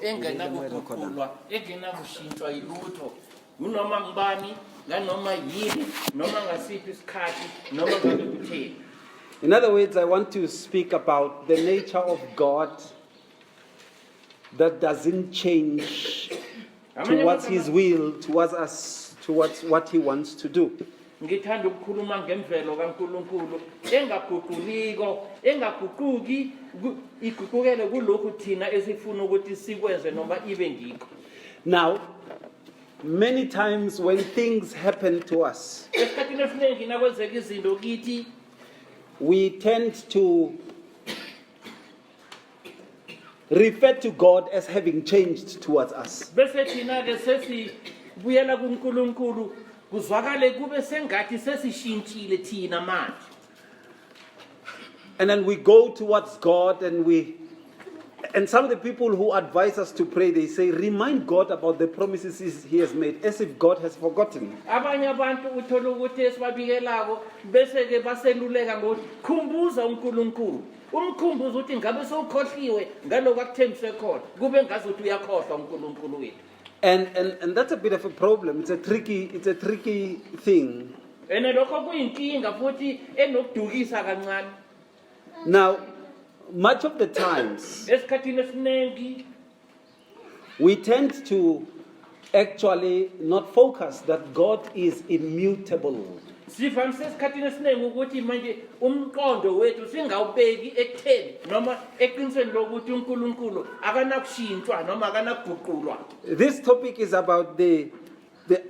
engenakuguqulwa engenakushintshwa yilutho unoma ngubani nganoma yini noma ngasiphi isikhathi noma ngabe kutheni. In other words, I want to speak about the nature of God that doesn't change towards His will, towards us, towards what He wants to do. Ngithanda ukukhuluma ngemvelo kaNkulunkulu engaguquliko engaguquki iguqukele kulokhu thina esifuna ukuthi sikwenze noma ibe ngikho. Now, many times when things happen to us, esikhathini esiningi nakwenzeka izinto kithi we tend to refer to God as having changed towards us. bese thina ke sesibuyela kuNkulunkulu kuzwakale kube sengathi sesishintshile thina manje. And then we go towards God and some of the people who advise us to pray, they say, remind God about the promises He has made, as if God has forgotten. Abanye abantu uthola ukuthi esibabikelako bese ke baseluleka ngokuthi khumbuza uNkulunkulu. Umkhumbuza ukuthi ngabe sowukhohliwe ngaloko akuthembise khona kube ngazuthi uyakhohlwa uNkulunkulu wethu. And that's a bit of a problem. It's a tricky thing. Ene lokho kuyinkinga futhi enokudukisa kancane. Now, much of the times, esikhathini esiningi we tend to actually not focus that God is immutable. sivamise esikhathini esiningi ukuthi manje umqondo wethu singawubeki ekutheni noma eqinisweni lokuthi uNkulunkulu akanakushintshwa noma akanakuguqulwa. This topic is about the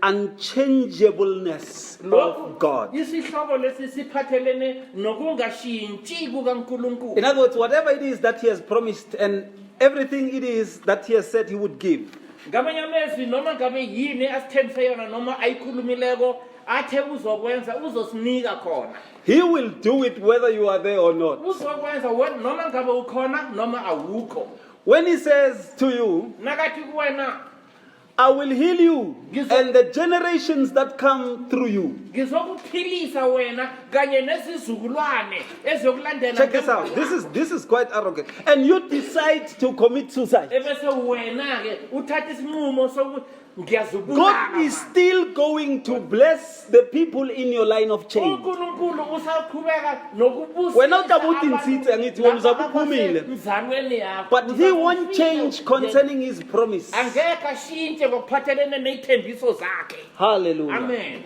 unchangeableness of God. Isihloko lesi siphathelene nokungashintshi kukaNkulunkulu. In other words, whatever it is that He has promised and everything it is that He has said He would give, ngamanye amezwi noma ngabe yini asithembise yona noma ayikhulumileko athe uzokwenza uzosinika khona. He will do it whether you are there or not. Uzokwenza noma ngabe ukhona noma awukho. When He says to you, nakathi kuwena I will heal you and the generations that come through you. ngizokuphilisa wena kanye nezizukulwane ezokulandela. Check this out. This is quite arrogant. And you decide to commit suicide. ebese wena ke uthatha isinqumo sokuthi ngiyazubulala. God is still going to bless the people in your line of change. uNkulunkulu usaqhubeka nokubusa. Wena utabuthi insithe angithi wena uzabuphumile. mzalweni yakho. But He won't change concerning His promise. angeke ashintshe ngokuphathelene nezithembiso zakhe. Hallelujah. Amen.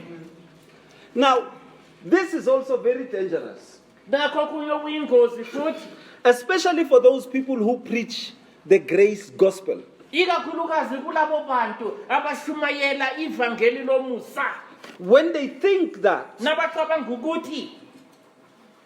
Now, this is also very dangerous, nakho kuyobuyingozi futhi especially for those people who preach the grace gospel. ikakhulukazi kulabo bantu abashumayela ivangeli lomusa. When they think that nabacabanga ukuthi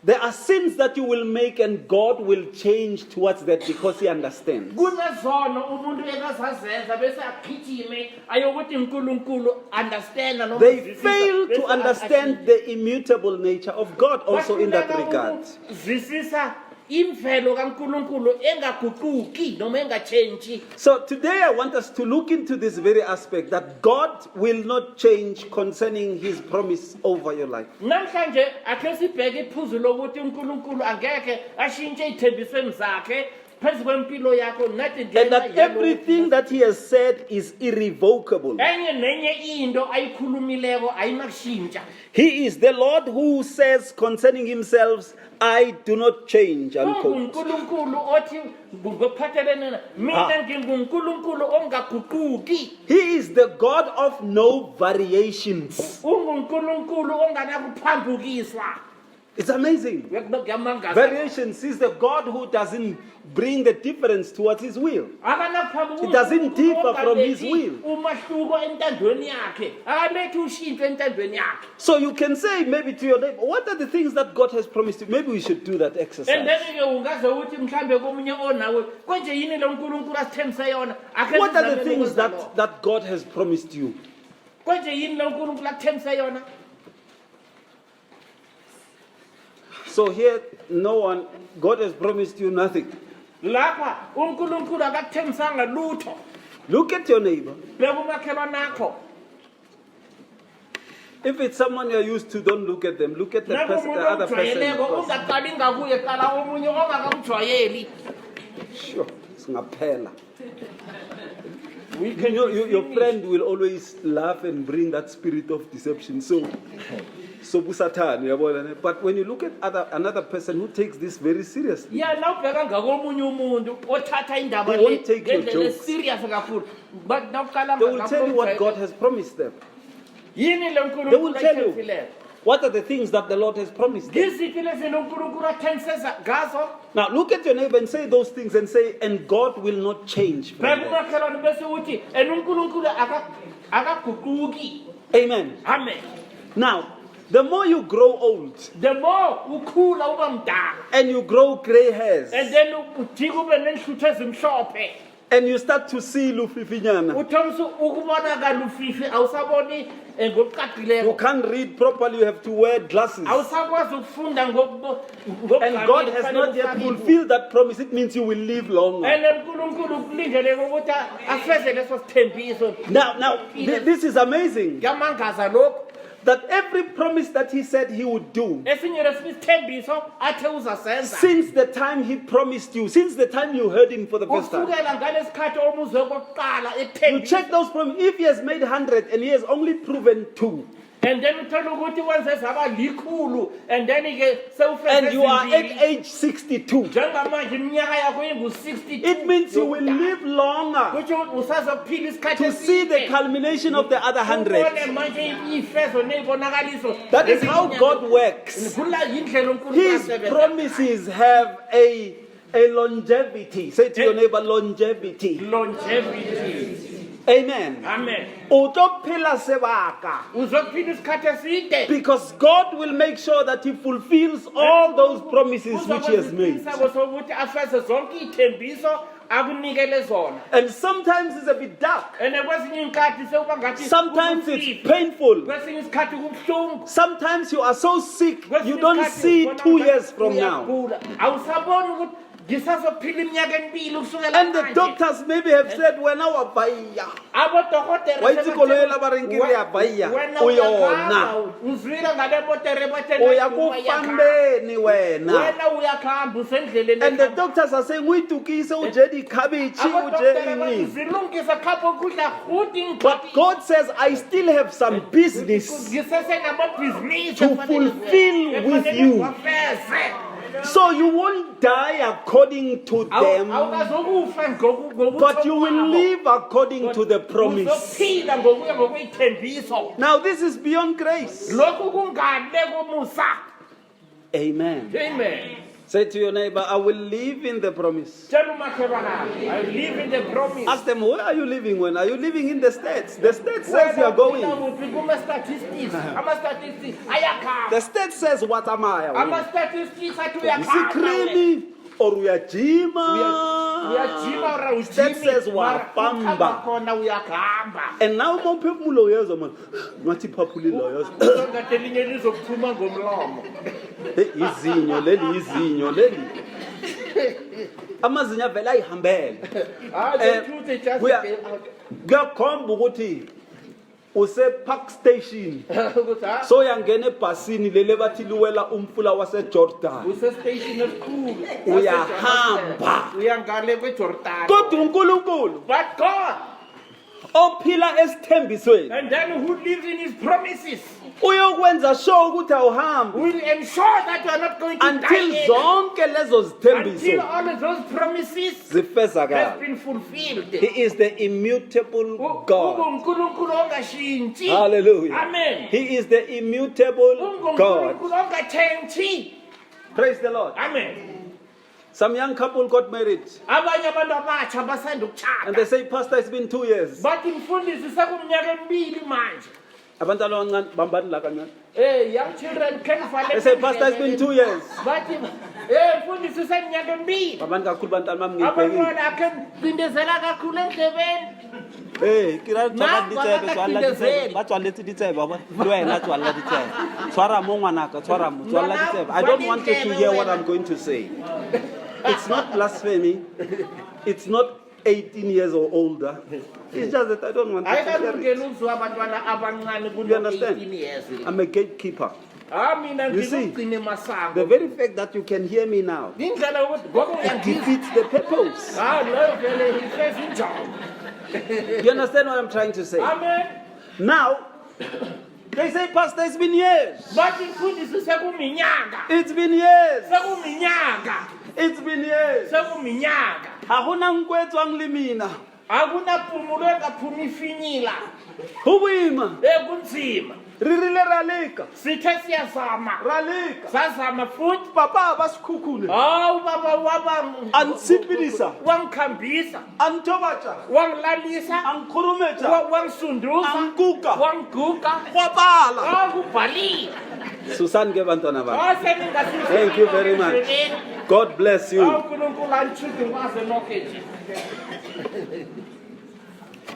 there are sins that you will make and God will change towards that because He understands. kunezono umuntu ekazazenza bese agijime ayokuthi uNkulunkulu understand noma They fail to understand the immutable nature of God also in that regard. zwisisa imvelo kaNkulunkulu engaguquki noma engachange. So today I want us to look into this very aspect that God will not change concerning His promise over your life. namhlanje akhe sibheke iphuzu lokuthi uNkulunkulu angeke ashintshe izithembisweni zakhe phezu kwempilo yakho nathi And that everything that He has said is irrevocable. enye nenye into ayikhulumileko ayinakushintsha. He is the Lord who says concerning Himself, I do not change. Unquote. uNkulunkulu othi ngokuphathelene mina nginguNkulunkulu ongaguquki. He is the God of no variations. unguNkulunkulu onganakuphambukiswa. It's amazing. Kuyamangaza. Variations. He's the God who doesn't bring the difference towards His will. It doesn't differ from His will. So you can say maybe to your neighbor, what are the things that God has promised you? Maybe we should do that exercise. What are the things that God has promised you? So here, no one, God has promised you nothing. Look at your neighbor. If it's someone you're used to, don't look at them. Look at the other person. Sure. singaphela. We You can know, be your finished. friend will always laugh and bring that spirit of deception. So busatan, uyabona ne? But when you look at another person who takes this very seriously, Yeah, now ubheka ngakomunye umuntu othatha indaba They won't take your ngendlela jokes. serious kakhulu. But nawuqala they will tell you what God has promised them. Yini le They will uNkulunkulu tell you ayithethileyo? what are the things that the Lord has promised them. Ngiziphi lezinto uNkulunkulu athembise ngazo? Now look at your neighbor and say those things and say, and God will not change from Bheka that. umakhelwane bese uthi and uNkulunkulu akaguquki. Amen. Amen. Now, the more you grow old The more ukhula uba mdala and you grow gray hairs and then ujike ube nenhluthu ezimhlophe. and you start to see lufifinyana, Uthomsa ukubonakala ufifi awusaboni you ngokuqaqileko. can't read properly, you have to wear glasses. Awusakwazi ukufunda And God has not yet fulfilled that promise. It means you will live longer. And uNkulunkulu ukulindele ukuthi afeze leso sithembiso. Now, this is amazing. Yamangaza lokho. That every promise that He said He would do, Esinye lesithembiso athe uzasenza. since the time He promised you, since the time you heard Him for the first time, Kusukela ngalesikhathi omuzwe okokuqala you ethembiso. check those promises. If He has made 100 and He has only proven 2, And then uthola ukuthi wenze zaba likhulu and then ke sewufeze and you are at ezimbili. age 62, Njengamanje iminyaka yakho ingu-62. it means you will live longer Kutsho usazophila isikhathi to see the eside. culmination of the other 100. Ubone manje ifezo nezibonakaliso. That is how God works. Kula yindlela uNkulunkulu His asebenza. promises have a longevity. Say to your neighbor, longevity. Longevity. Amen. Amen. Utophila sebaka. Uzophila isikhathi eside. Because God will make sure that He fulfills all those promises which He has made. Uzokwenza isiqiniseko sokuthi afeze zonke ithembiso akunikele zona. And sometimes it's a bit dark. And kwezinye inkathi sewuba ngathi Sometimes it's painful. kwesinye isikhathi kubuhlungu. Sometimes you are so sick, Kwesinye you don't isikhathi see ubona 2 ngathi years from now. uyagula. Awusaboni ukuthi ngisazophila iminyaka emibili ukusukela And the manje. doctors maybe have said, wena wabhaya. Abodokotela Wayithi koloi la ba reng ke re ya bhaya, wena o uyakhamba, yona. uzwile ngale motere bathe Uya kufambeni wena. wena uyakhamba usendleleni And the ekhamba. doctors are saying, uyitukise uje dikhabitshi, uje Abodokotela ini. bathi zilungisa khapho ukudla futhi But God says, I still have some business ngisese namabhizinisi to fulfill with you. So you won't die according to them, awukazokufa ngokuthomba but you will live according to the promise. uzophila ngokuya ngokuyithembiso. Now this is beyond grace. Lokhu kungale komusa. Amen. Amen. Say to your neighbor, I will live in the promise. Tell umakhelwane, I live in the promise. Ask them, where are you living when? Are you living in the States? The States says you are going. Kuma-statistics. Ama-statistics ayakhamba. The States says, what am I? Ama-statistics athi uyakhamba. Isikrimi or uyajima. Uyajima or awujimi. That says Mara wahamba. ukhamba khona uyakhamba. And now mawuphefumulo uyezwa man. Ngathi phaphulile uyezwa. Uzongathi elinye lizokuphuma ngomlomo. Izinyo leli izinyo leli. Amazinyo avela ayihambele. The truth is just Kuyakhomba ukuthi use park station. So uyangena ebhasini lele bathi liwela umfula waseJordan. usestation esikhulu. Uyahamba. Uyangale kweJordan. Kodwa uNkulunkulu But God, ophila esithembisweni and then who lives in his promises, uyokwenza sure ukuthi awuhambi will ensure that you are not going to until die zonke lezo until zithembiso all of those promises has zifezakala. been fulfilled. He is the immutable God. uNkulunkulu ongashintshi. Hallelujah. Amen. He is the immutable God. uNkulunkulu ongatshentshi. Praise the Lord. Amen. Some young couple got married Abanye abantu abatsha basanda and they ukuchata. say, Pastor, it's been 2 years. Bathi mfundisi sekumnyaka emibili manje. Abantwana abancane bambani la kancane. Young children can fall. They say, Pastor, it's been 2 years. Bathi mfundisi seminyaka emibili. Bambani kakhulu bantwana bami ngibhekile. Abantwana akhe bindezela kakhulu endlebeni. Hey, kira Nna, tswala ditsebe, ba tswala ka ditsebe. Ba tswaletse ditsebe, ba bona. Le wena tswala ditsebe. Tshwara mo ngwanaka, tshwara mo, tswala ditsebe. I don't want you to hear what I'm going to say. It's not blasphemy. It's not 18 years or older. It's just that I don't want to share it. ayikalungeli uzwa abantwana abancane You kulo understand? 18 years. I'm a gatekeeper. Mina You see, ngikugcine masango. The very fact that you can hear me now Indlela yokuthi ngoba uyangizwa. defeats the purpose. Leyo vele ihlezi injongo. You understand what I'm trying to say? Amen. Now, they say, Pastor, it's been years. Bathi mfundisi sekuminyaka. It's been years. Sekuminyaka. It's been years. Sekuminyaka. Hakuna nkwethu angilimina. Akunapumulo engaphumi ifinyila. Hubima. Kunzima. Ririle ralika. Sithe siyazama. Ralika. Sazama futhi. Papa basikhukhule. Baba waba Ansipilisa. wangikhambisa. Antobacha. Wangilalisa. Ankurumecha. Wangisunduza. Anguka. Wangiguga. Kwabala. Kubhalile. Susan ke bantwana bami. Thank Thank you very much. God bless you. uNkulunkulu anithuke kwaze lonke nje.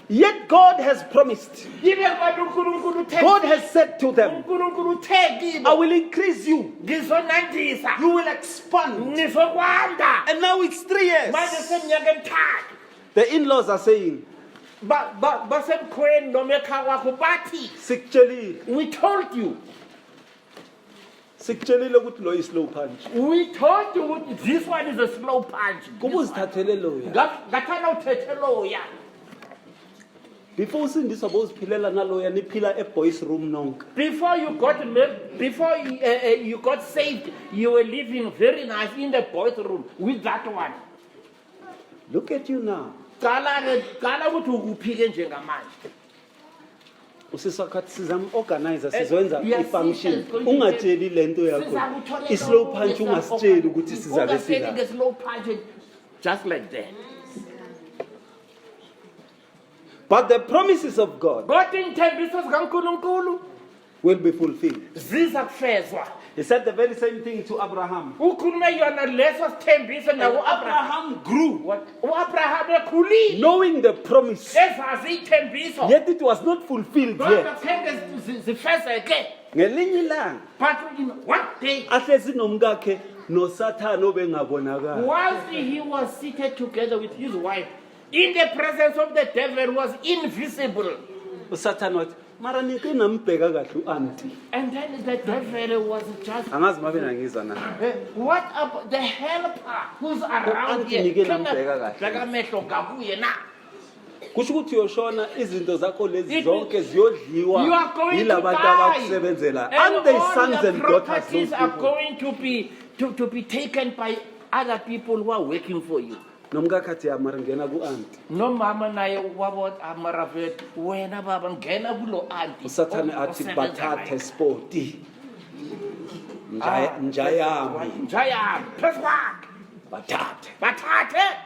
Yet God has promised. Yibe kwathi uNkulunkulu uthe. God has said to them, uNkulunkulu uthe kibo. I will increase you. Ngizonandisa. You will expand. Nizokwanda. And now it's 3 years. Manje seminyaka emithathu. The in-laws are saying, Basemkhweni noma ekhaya kwakho bathi Sikchelile. we told you. Sikchelile ukuthi lo is slow punch. We told you this one is a slow punch. Kuba uzithathele loya. Ngathana uthethe loya. Before usindiswa boziphilela naloya niphila boys room nonke. Before you got saved, you were living very nice in the boys' room with that one. Look at you now. Qala ukuthi ukuphike njengamanje. Usisakhathi sizam-organizer sizoyenza i-function. Yes, Ungatsheli lento yakho. I-slow punch ungasitsheli ukuthi sizabe sila. Ungasitsheli slow punch just like that. But the promises of God Kodwa inthembiso zikaNkulunkulu will be fulfilled. ziza kufezwa. He said the very same thing to Abraham. Ukhulume yona leso sithembiso naku Abraham grew, uAbraham ekhulile knowing the promise. ezazi ithembiso. Yet it was not fulfilled Kodwa yet. kenge zifezeke. Ngelinye ilanga But in one day, ahlezi nomkakhe noSathane obengabonakala. whilst he was seated together with his wife, in the presence of the devil was invisible. uSathane wathi, "Mara nike nambheka kahle uanti." And then the devil was just, Angazi mabe nangizwa na. what about the helper who's around Auntie here? nike nambheka kahle. Bheka amehlo ngakuye na. Kusho ukuthi uyoshona izinto zakho lezi It- zonke You ziyodliwa are going to yilabantu die. abakusebenzela. And the all sons the and daughters properties those are people. going to be taken by other people who are working for you. Nomkakhe athi, "Ya, mara ngena ku-anti." No mama naye wabona amaravet wena baba ngena kulo auntie. uSathane athi bathathe spoti. Njayami. Njayami. Phezwakhe. Bathathe.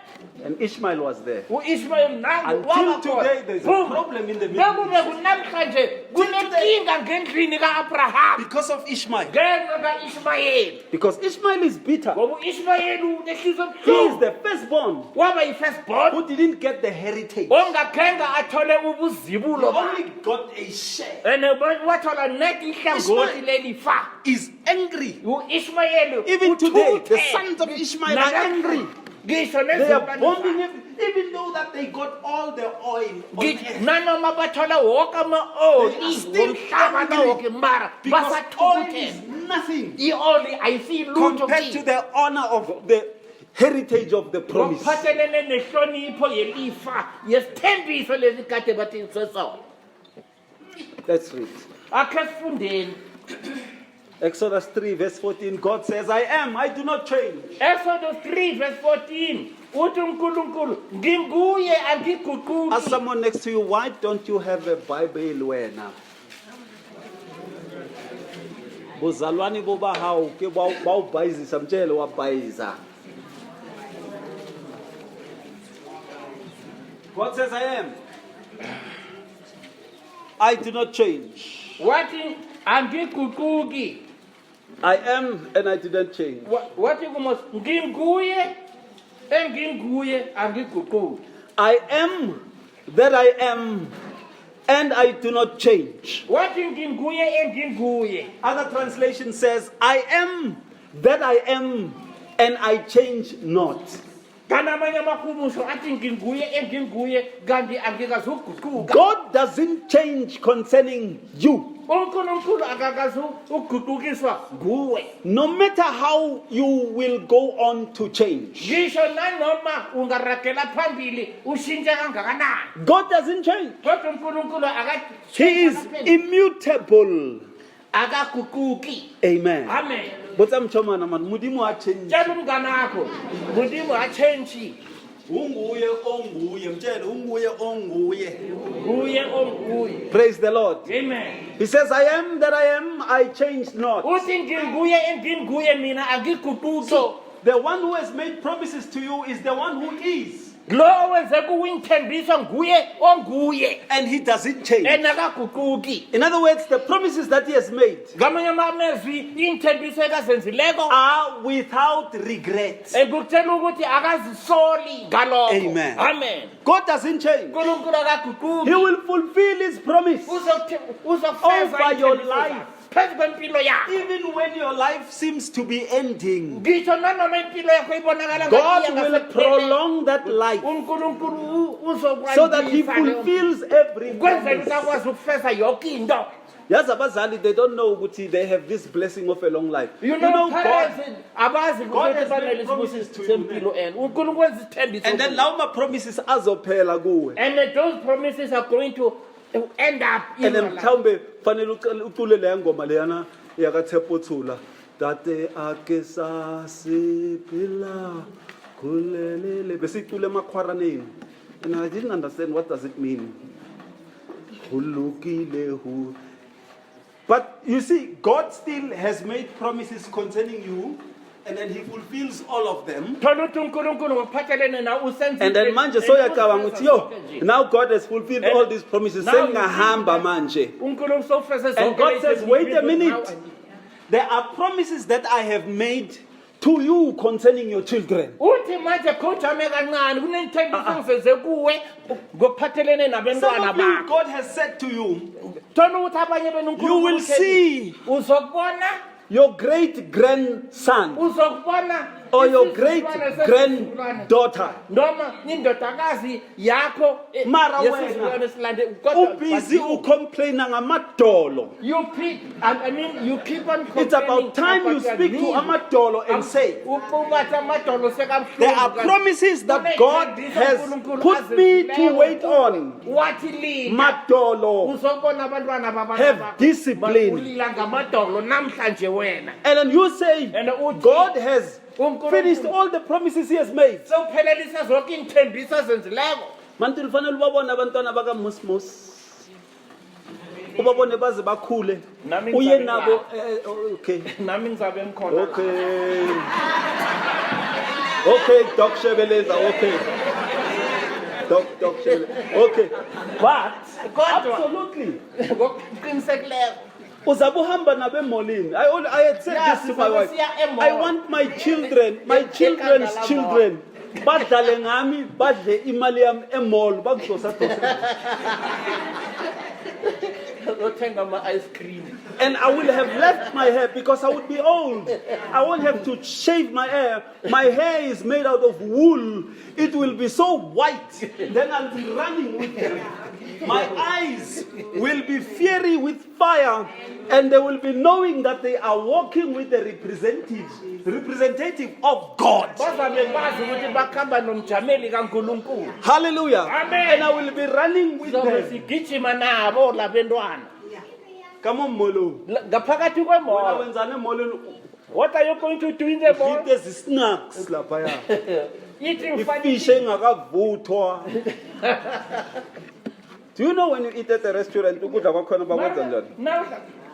And Ishmael was there. uIshmael nangu Until today there's a problem in the Middle Bekube kunamhlanje kunenkinga ngendlini kaAbraham. because of Ishmael. Ngenxa kaIshmayeli. Because Ishmael is bitter. Ngoba uIshmayeli unehliziyo He is ebuhlungu. the firstborn Waba yi-firstborn. who didn't get the heritage. Ongakhenga athole He ubuzibulo bakhe. only got a share. And wathola net ihlangothi lelifa. Is angry. uIshmayeli Even today, the uthuthe. sons of Ishmael are angry. Ngisho They are nezilwane bombing zakhe. him, even though that they got all the oil on earth. Nanoma bathola wonke ama-oli They are still womhlaba angry nawonke mara Because oil basathuthe. is nothing I-oli ayisiyilutho compared to the honor of the heritage of the promise. ngokuphathelene nehlonipho yelifa yesithembiso lesi kade bathi sesona. Let's read. Akhe sifundeni. Exodus 3, verse 14. God says, I am, I do not change. Exodus 3 verse 14 uthi uNkulunkulu nginguye Ask angiguquki. someone next to you, why don't you have a Bible wena? Buzalwani boba hao ke bawubhayizisa mtshele wabhayiza. God says, I am. I do not change. Wathi angiguquki. I am and I didn't change. Wathi kumos nginguye enginguye angiguquki. I am that I am and I do not change. Wathi nginguye enginguye. Other translation says, I am that I am and I change not. kanti amanye amahumusho athi nginguye enginguye kanti angikazuguquka. God doesn't change concerning you. uNkulunkulu akakazuguqukiswa nguwe. No matter how you will go on to change, Ngisho nanoma ungaragela phambili ushintshe kangakanani. God doesn't change. Kodwa uNkulunkulu He is immutable. akaguquki. Amen. Amen. But I'm chomana man, mudimu a change. Tshela umngane wakho mudimu achange. Unguye onguye, mtshele unguye onguye. Nguye onguye. Praise the Lord. Amen. He says, I am that I am, I changed not. Uthi nginguye enginguye mina angiguquki. So, the one who has made promises to you is the one who is. Lo wenze kuwinthembiso nguye onguye. And he doesn't change. Enakaguquki. In other words, the promises that he has made Ngamanye amazwi inthembiso ekazenzileko are without regret. engikutshela ukuthi akazisoli ngalokho. Amen. Amen. God doesn't change. uNkulunkulu akaguquki. He will fulfill his promise. Uzofeza Over your inthembiso life. zakhe. Phezu kwempilo yakho. Even when your life seems to be ending, Ngisho nanoma impilo yakho ibonakala God ngathi will prolong that life uNkulunkulu uzokwandisa so that he fulfills every kwenzela promise. ukuthi akwazi ukufeza yonke into. Yes, abazali, they don't know ukuthi they have this blessing of a long life. You know God, parents abazi God ukuthi has made banele promises to isibusiso you, sempilo ene. uNkulunkulu wenza isithembiso. and then lawo ma-promises azophela kuwe. And those promises are going to end up in And your then life. mhlawumbe fanele ucule leya ngoma leyana yakaThepothula. Tate ake sasiphila khulelele besicule emakhwaraneni. And I didn't understand what does it mean. Khulukile hu. But you see, God still has made promises concerning you, and then he fulfills all of them. Thola ukuthi uNkulunkulu ngophathelene na usenza. And then manje soyacabanga ukuthi yo, now God has fulfilled all these promises. Now you Sengahamba think manje. uNkulunkulu sofeza And zonke God lezi says, zinto wait a now. minute. There are promises that I have made to you concerning your children. Uthi manje khojame kancane kunenthembiso engiveze kuwe ngophathelene Some nabantwana of you, bakho. God has said to you, Thola ukuthi abanye benu you will see uzokubona your great grandson uzokubona or your isizukulwane great sesizukulwane. granddaughter. Noma indodakazi yakho Mara yesizukulwane wena silande kodwa ubusy ucomplaina ngamadolo. you keep on complaining. It's about time you speak to amadolo and say, ububathi amadolo sekabuhlungu. there are promises that God has put me to wait on. Wathi linda Madolo. uzobona abantwana babantu Have bakho. discipline. Ulila ngamadolo namhlanje wena. And then you say, And uthi, God has uNkulunkulu finished all the promises he has made. sewuphelelisa zonke inthembiso ezenzileko. Mantu lifanele ubabone abantwana bakamusmus. Ubabone baze bakhule. Nami Uye ngizabe nabo okay. Nami ngizabe ngikhona. Okay. Okay, Doc Shebeleza, okay. Doc Shebeleza. Okay. But Kodwa absolutely. ngokuqinisekileyo Uzabe uhamba nabemolini. I had said Yes, this to my sizabe wife. siya emall. I want my children, my children's children, badlale ngami, badle imali yami emall, bakudosa dosa. uthenga ama-ice cream. And I will have left my hair because I would be old. I won't have to shave my hair. My hair is made out of wool. It will be so white. Then I'll be running with them. My eyes will be fiery with fire. And they will be knowing that they are walking with the representative of God. Bazabe bazi ukuthi bakhamba nomjameli kaNkulunkulu. Hallelujah. Amen. And I will be running with Sizobe them. sigijima nabo labantwana. Come on, Molo. Ngaphakathi Wena kwemall. wenzane Molo? What are you going to do in the mall? Eat the snacks laphaya. Eating funny Fish engakavuthwa. Do you know when you eat at a restaurant ukudla kwakhona bakwenza njani? Now,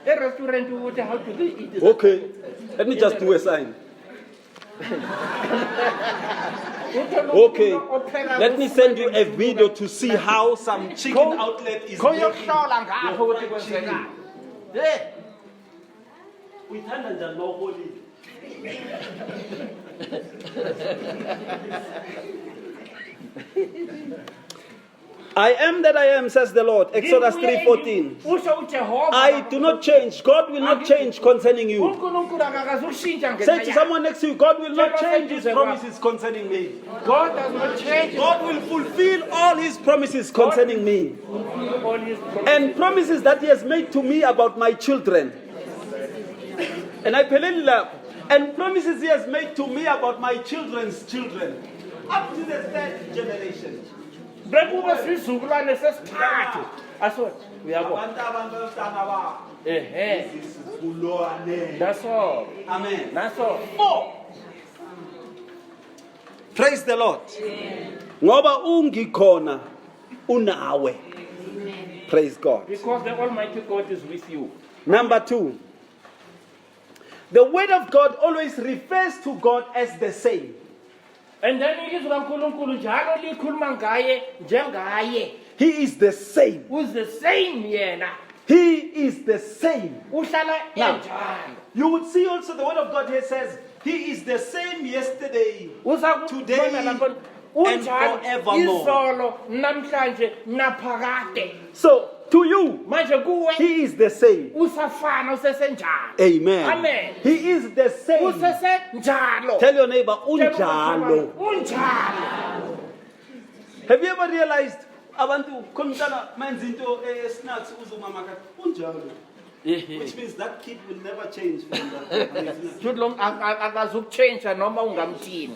a restaurant ukuthi how do they eat it? Okay. Let me just do a sign. Okay. Let me send you a video to see how some chicken outlet is making Khoyokuhlola ngapho ukuthi kwenzekani. Eh, Uyithanda njani mawuholile? I am that I am, says the Lord. Exodus 3:14. Usho uJehova. I do not change. God will not change concerning you. uNkulunkulu akazukushintsha ngenxa Say to yakho. someone next to you, God will not change his promises concerning me. God does not change. God will fulfill all his promises concerning me. all his promises. And promises that he has made to me about my children. And I love. And promises he has made to me about my children's children. Up to the third generation. Bekube sizukulwane sesithathu. Aso uyabona. That's all. Amen. That's all. Praise the Lord. Ngoba ungikhona unawe. Praise God. Because the Almighty God is with you. Number 2. The word of God always refers to God as the same. And then ilizwi kaNkulunkulu njalo likhuluma ngaye njengaye. He is the same. Who's the same yena? He is the same. Uhlala Now, enjalo. you would see also the word of God here says, He is the same yesterday, today, and forevermore. Izolo namhlanje naphakade. So, to you, Manje kuwe He is the same. usafana usesenjalo. Amen. Amen. He is the same. Usesenjalo. Tell your neighbor, unjalo. Unjalo. Have you ever realized abantu khona menza into snacks uzumama unjalo? Which means that kid will never change from that. Jude long akazukuchange noma ungamthini.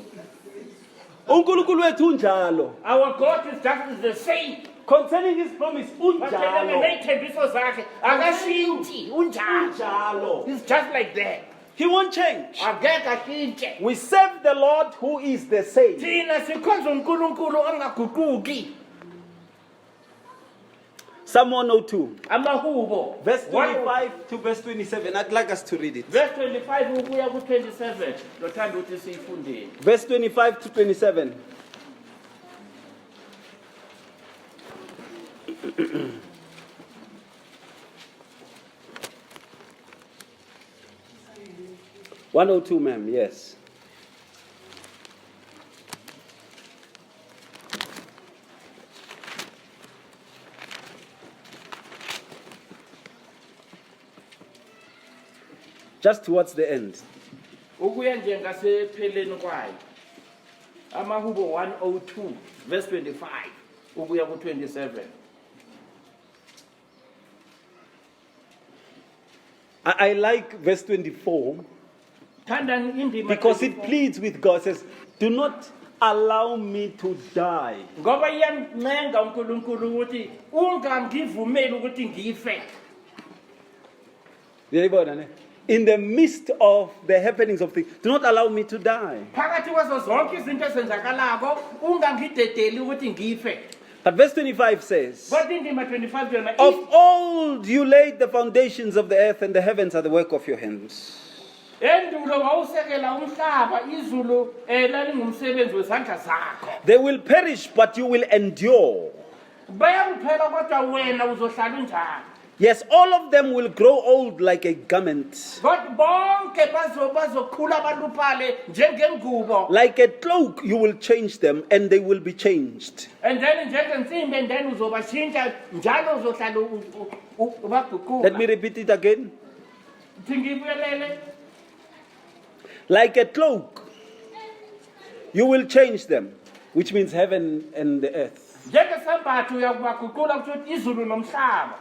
uNkulunkulu wethu unjalo. Our God is just the same. Concerning his promise, unjalo. Neyithembiso zakhe akashinthi unjalo. Unjalo. He's just like that. He won't change. Akekho ashintshe. We serve the Lord who is the same. Thina sikhonza uNkulunkulu ongaguquki. Psalm 102, Amahubo. verse 25 to verse 27. I'd like us to read it. Verse 25 ukuya ku27. Lothanda ukuthi siyifundele. Verse 25 to 27. (102), ma'am, yes. Just towards the end. Ukuya nje ngasepheleni kwayo. Amahubo 102 verse 25 ukuya ku27. I like verse 24 Thandani indima because it pleads with God. It says, do not allow me to die. ngoba iyamncenga uNkulunkulu ukuthi ungangivumeli ukuthi ngife. Uyayibona ne? In the midst of the happenings of things, do not allow me to die. Phakathi kwazo zonke izinto ezenzakalako ungangidedeli ukuthi ngife. But verse 25 says, Kodwa indima 25 yona of old you laid the foundations of the earth, and the heavens are the work of your hands. endulo wawusekela umhlaba izulu lalingumsebenzi wezandla zakho. They will perish, but you will endure. Bayakuphela kodwa wena uzohlala unjalo. Yes, all of them will grow old like a garment, Kodwa bonke bazokhula baluphale njengengubo. like a cloak you will change them, and they will be changed. And then njengensimbi and then uzobashintsha njalo uzohlala ubaguqula. Let me repeat it again. Ngibuyelele. Like a cloak you will change them, which means heaven and the earth. Njengesambatho uyakubaguqula ukuthi izulu nomhlaba.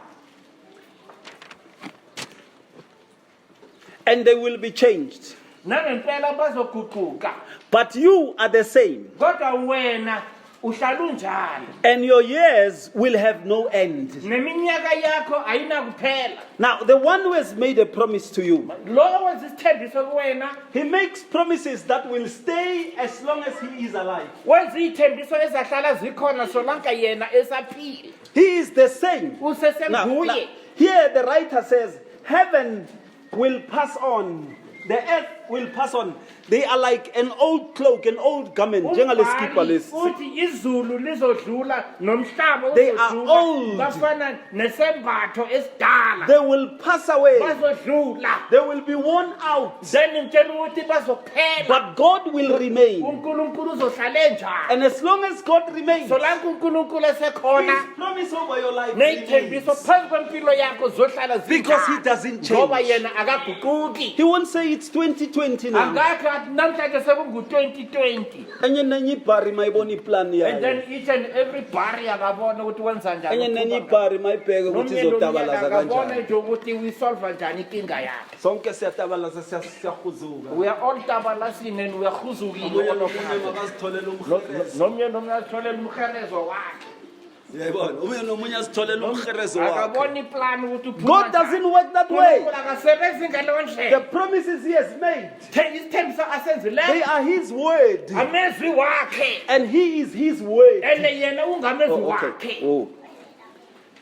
And they will be changed. Nangempela bazoguquka. But you are the same, Kodwa wena uhlala unjalo. and your years will have no end. Neminyaka yakho ayinakuphela. Now, the one who has made a promise to you, Lo wenza isithembiso kuwena, he makes promises that will stay as long as he is alive. wenza izithembiso ezahlala zikhona solanka yena esaphila. He is the same. Now, Usesenguye. here the writer says, heaven will pass on, the earth will pass on. They are like an old cloak, an old garment. Njengalesikipa Umbhali lesi. uthi izulu lizodlula nomhlaba They are uzodlula old. bafana nesembatho esidala They will pass away. bazodlula They will be worn out. then ngitshela ukuthi bazophela But God will remain. uNkulunkulu uzohlale njalo And as long as God remains, solanke uNkulunkulu esekhona His promise over your life neyithembiso remains. phezu kwempilo yakho zohlala Because He zinjalo doesn't ngoba change. yena akaguquki He won't say it's 2020 now. angakho athi namhlanje sekungu-2020 Enye nenye ibhari mayibona iplan and yayo. then each and every barry akabona ukuthi wenza Enye nenye njani ibhari mayibheke ukuthi nomyeni izotabalaza akabona kanjani. nje ukuthi uyisolva njani inkinga yakhe Sonke siyatabalaza siyahuzuka. we are all tabalasini and we are khuzukile Omunye all of nomunye us makazitholele umkherezo. nomnye azitholela umkherezo wakhe Yayibona, omunye nomunye azitholele umkherezo wakhe. akabona iplan ukuthi uphuma God njani. doesn't work that way. uNkulunkulu akasebenzi ngaleyo The ndlela promises He has made, isithembiso they asenzileyo are His word. amezwi wakhe And He is His word. and yena ungamezwi Oh, okay. wakhe Oh.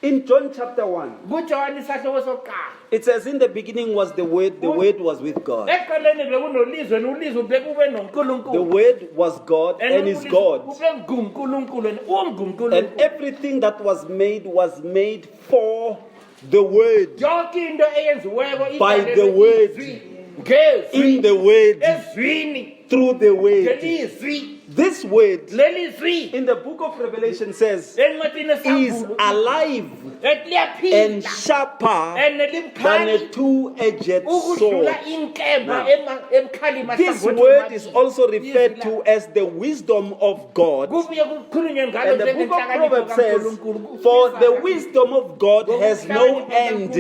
In John chapter 1, kuJohane isahluko sokuqala it says, in the beginning was the Word was with God. eqaleni bekunolizwe nolizwe bekube The noNkulunkulu Word was God and is God. ube nguNkulunkulu and And unguNkulunkulu everything that was made for the Word. yonke into eyenziweko By idalelwe the word. izwi, ngezwi In the Word, ezwini through the Word. ngelizwi This Word leli zwi in the book of Revelation says, encwadini is esambulo alive and liyaphila sharper and than a limkhali two-edged sword. ukudlula inkemba emkhali This word is also referred to as the wisdom of God. kubuye kukhulunywe ngalo And the book of njengenhlakanipho Proverbs says, kaNkulunkulu. for the wisdom of God has no end,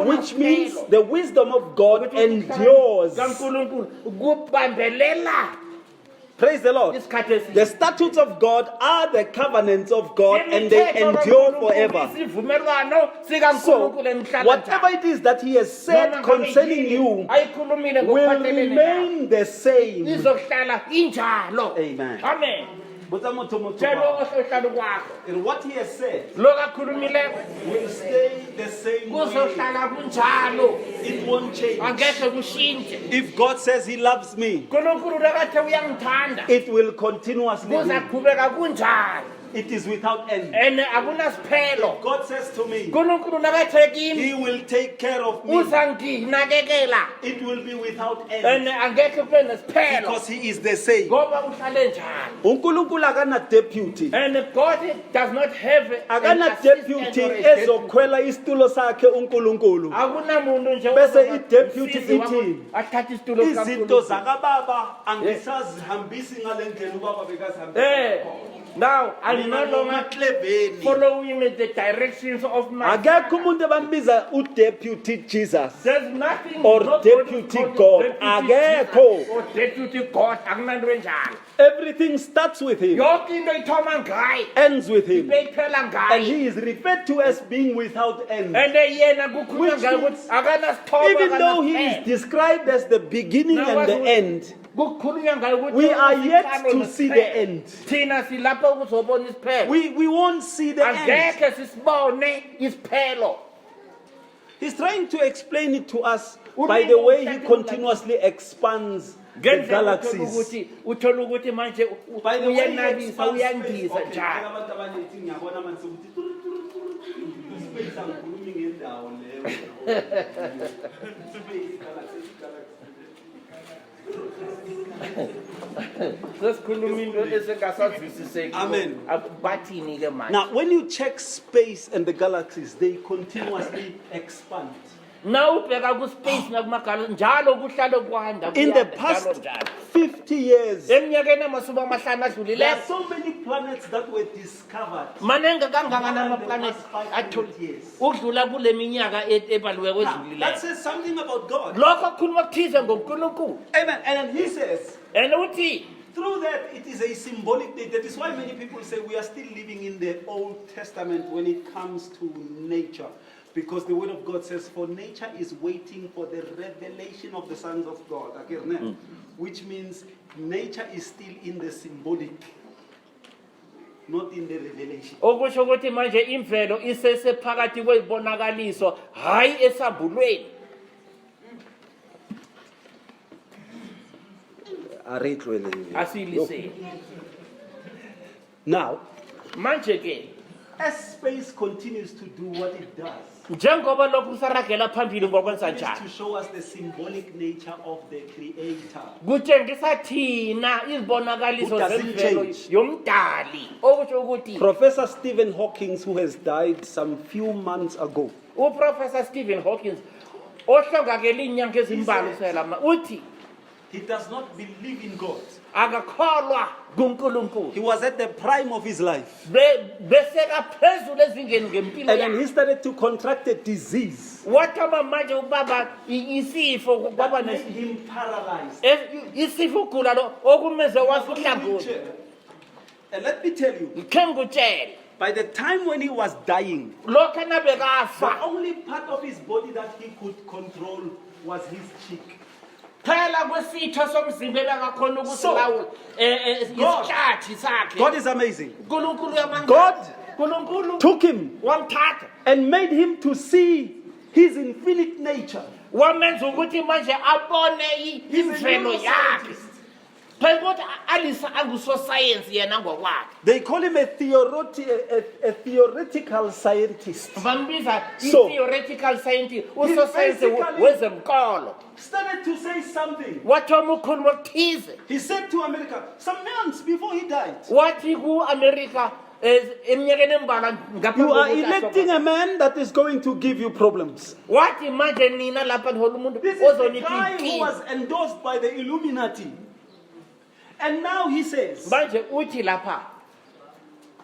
which means the wisdom of God endures. kaNkulunkulu kubambelela Praise the Lord. isikhathi eside. The statutes of God are the covenants of God and they endure forever. isivumelwano So, sikaNkulunkulu enhlala whatever it is that He has said concerning you ayikhulumile will ngokuphathelene nawe remain the same. izohlala injalo Amen. amen But tshela ohlala kwakho and what He has said lokho akhulumileko will stay the same way. kuzohlala kunjalo It won't change. angekhe kushintshe If God says He loves me, uNkulunkulu nakathe uyangithanda it will continuously be. kuzaqhubeka kunjalo It is without end. and akunasiphelo God says to me, uNkulunkulu nakathe kimi He will take care of me. uzanginakekela It will be without and end. angekhe kube nesiphelo Because He is the same. ngoba uhlale njalo uNkulunkulu akana deputy. and God does not have an Akana assistant deputy or a deputy. ezokhwela isitulo sakhe uNkulunkulu. akunamuntu nje Bese ozoba i-deputy umsizi wakho, ithi, athathe isitulo Izinto sikaNkulunkulu. zakababa angisazihambisi ngale ndlela ubaba bekazihambisa. Eh, now I'm no Mina longer nomaklebeni. following the directions of my Akekho umuntu abambiza uDeputy Jesus. There's nothing Or nobody deputy called God. deputy Akekho. Jesus or deputy God akunanto enjalo Everything starts with Him, yonke into ithoma ngaye ends with Him. beyiphela And ngaye He is referred to as being without end. and yena kukhulunywa Which ngaye means ukuthi akanasithoba Even though He is akanasiphelo. described as the beginning and the end, kukhulunywa ngaye ukuthi we are yet usiqalo to see the nesiphelo. end. thina silapha ukuzobona isiphelo We won't see the end. angekhe sisibone isiphelo He's trying to explain it to us by the way He continuously expands the ngendlela galaxies. uthola ukuthi manje By the way He uyanabisa expands space. uyandiza Okay, njalo abantu abanye ithi ngiyabona manje ukuthi space angikhulumi ngendawo leyo. Space, galaxy, sesikhuluma into esengasazwisiseki Amen. bathini ke manje Now, when you check space and the galaxies, they continuously expand. na ubheka kuspace nakumagalo njalo kuhlalo kwanda In the kuyanda, past njalo njalo. 50 years, eminyakeni amasuku amahlanu there adlulileyo are so many planets that were discovered. manenge kangaka More than the namaplanethi past 500 atholi years. udlula kule minyaka ebaliwe Now, that kwedlulileyo says something about God. lokho kukhuluma kuthize ngoNkulunkulu Amen. And then He says, and uthi through that, it is a symbolic date. That is why many people say we are still living in the Old Testament when it comes to nature. Because the Word of God says, for nature is waiting for the revelation of the sons of God. Which means nature is still in the symbolic, not in the revelation. okusho ukuthi manje imvelo isesephakathi kwezibonakaliso hayi esambulweni Asiliseni. Now, Manje ke as space continues to do what it does, njengoba lokhu kusaragela phambili ngokwenza it is njalo. to show us the symbolic nature of the Creator. Kutshengisa thina izibonakaliso Who doesn't zemvelo change. yomdali. Okusho ukuthi Professor Stephen Hawking, who has died some few months ago, uProfessor Stephen Hawking ohlongakele inyanga ezimbalwa selama uthi he does not believe in God. akakholwa kuNkulunkulu. He was at the prime of his life. Beseka phezulu ezingeni ngempilo And then yakhe. he started to contract a disease Wathoma manje ubaba isifo kwaba that made him paralyzed. isifo kula lo okumeze On a wasuhlangothi. wheelchair. And let me tell you, Ngikengutshela by the time when he was dying, lokho the nabekafa only part of his body that he could control was his cheek. phela kwesitho somzimba ebekakhona ukusilawula isihlathi sakhe. God is amazing. uNkulunkulu yamandla. God uNkulunkulu took him wamthatha and made him to see his infinite nature. wamenza ukuthi manje abone He's a imvelo yakhe. neuroscientist. Phela ukuthi alisa angusosayensi yena ngokwakhe. They call him a theoretical scientist. Bambiza So, i-theoretical scientist, usosayensi basically- wezemkolo. Started to say something. Wathoma ukukhuluma okuthize. He said to America, some months before he died, Wathi ku-America eminyakeni embalwa ngaphambi you are kokuthi electing a man that is going to give you problems. wathi manje nina lapha nihola umuntu This is the ozonipha guy who inkinga. was endorsed by the Illuminati. And now he says, Manje uthi lapha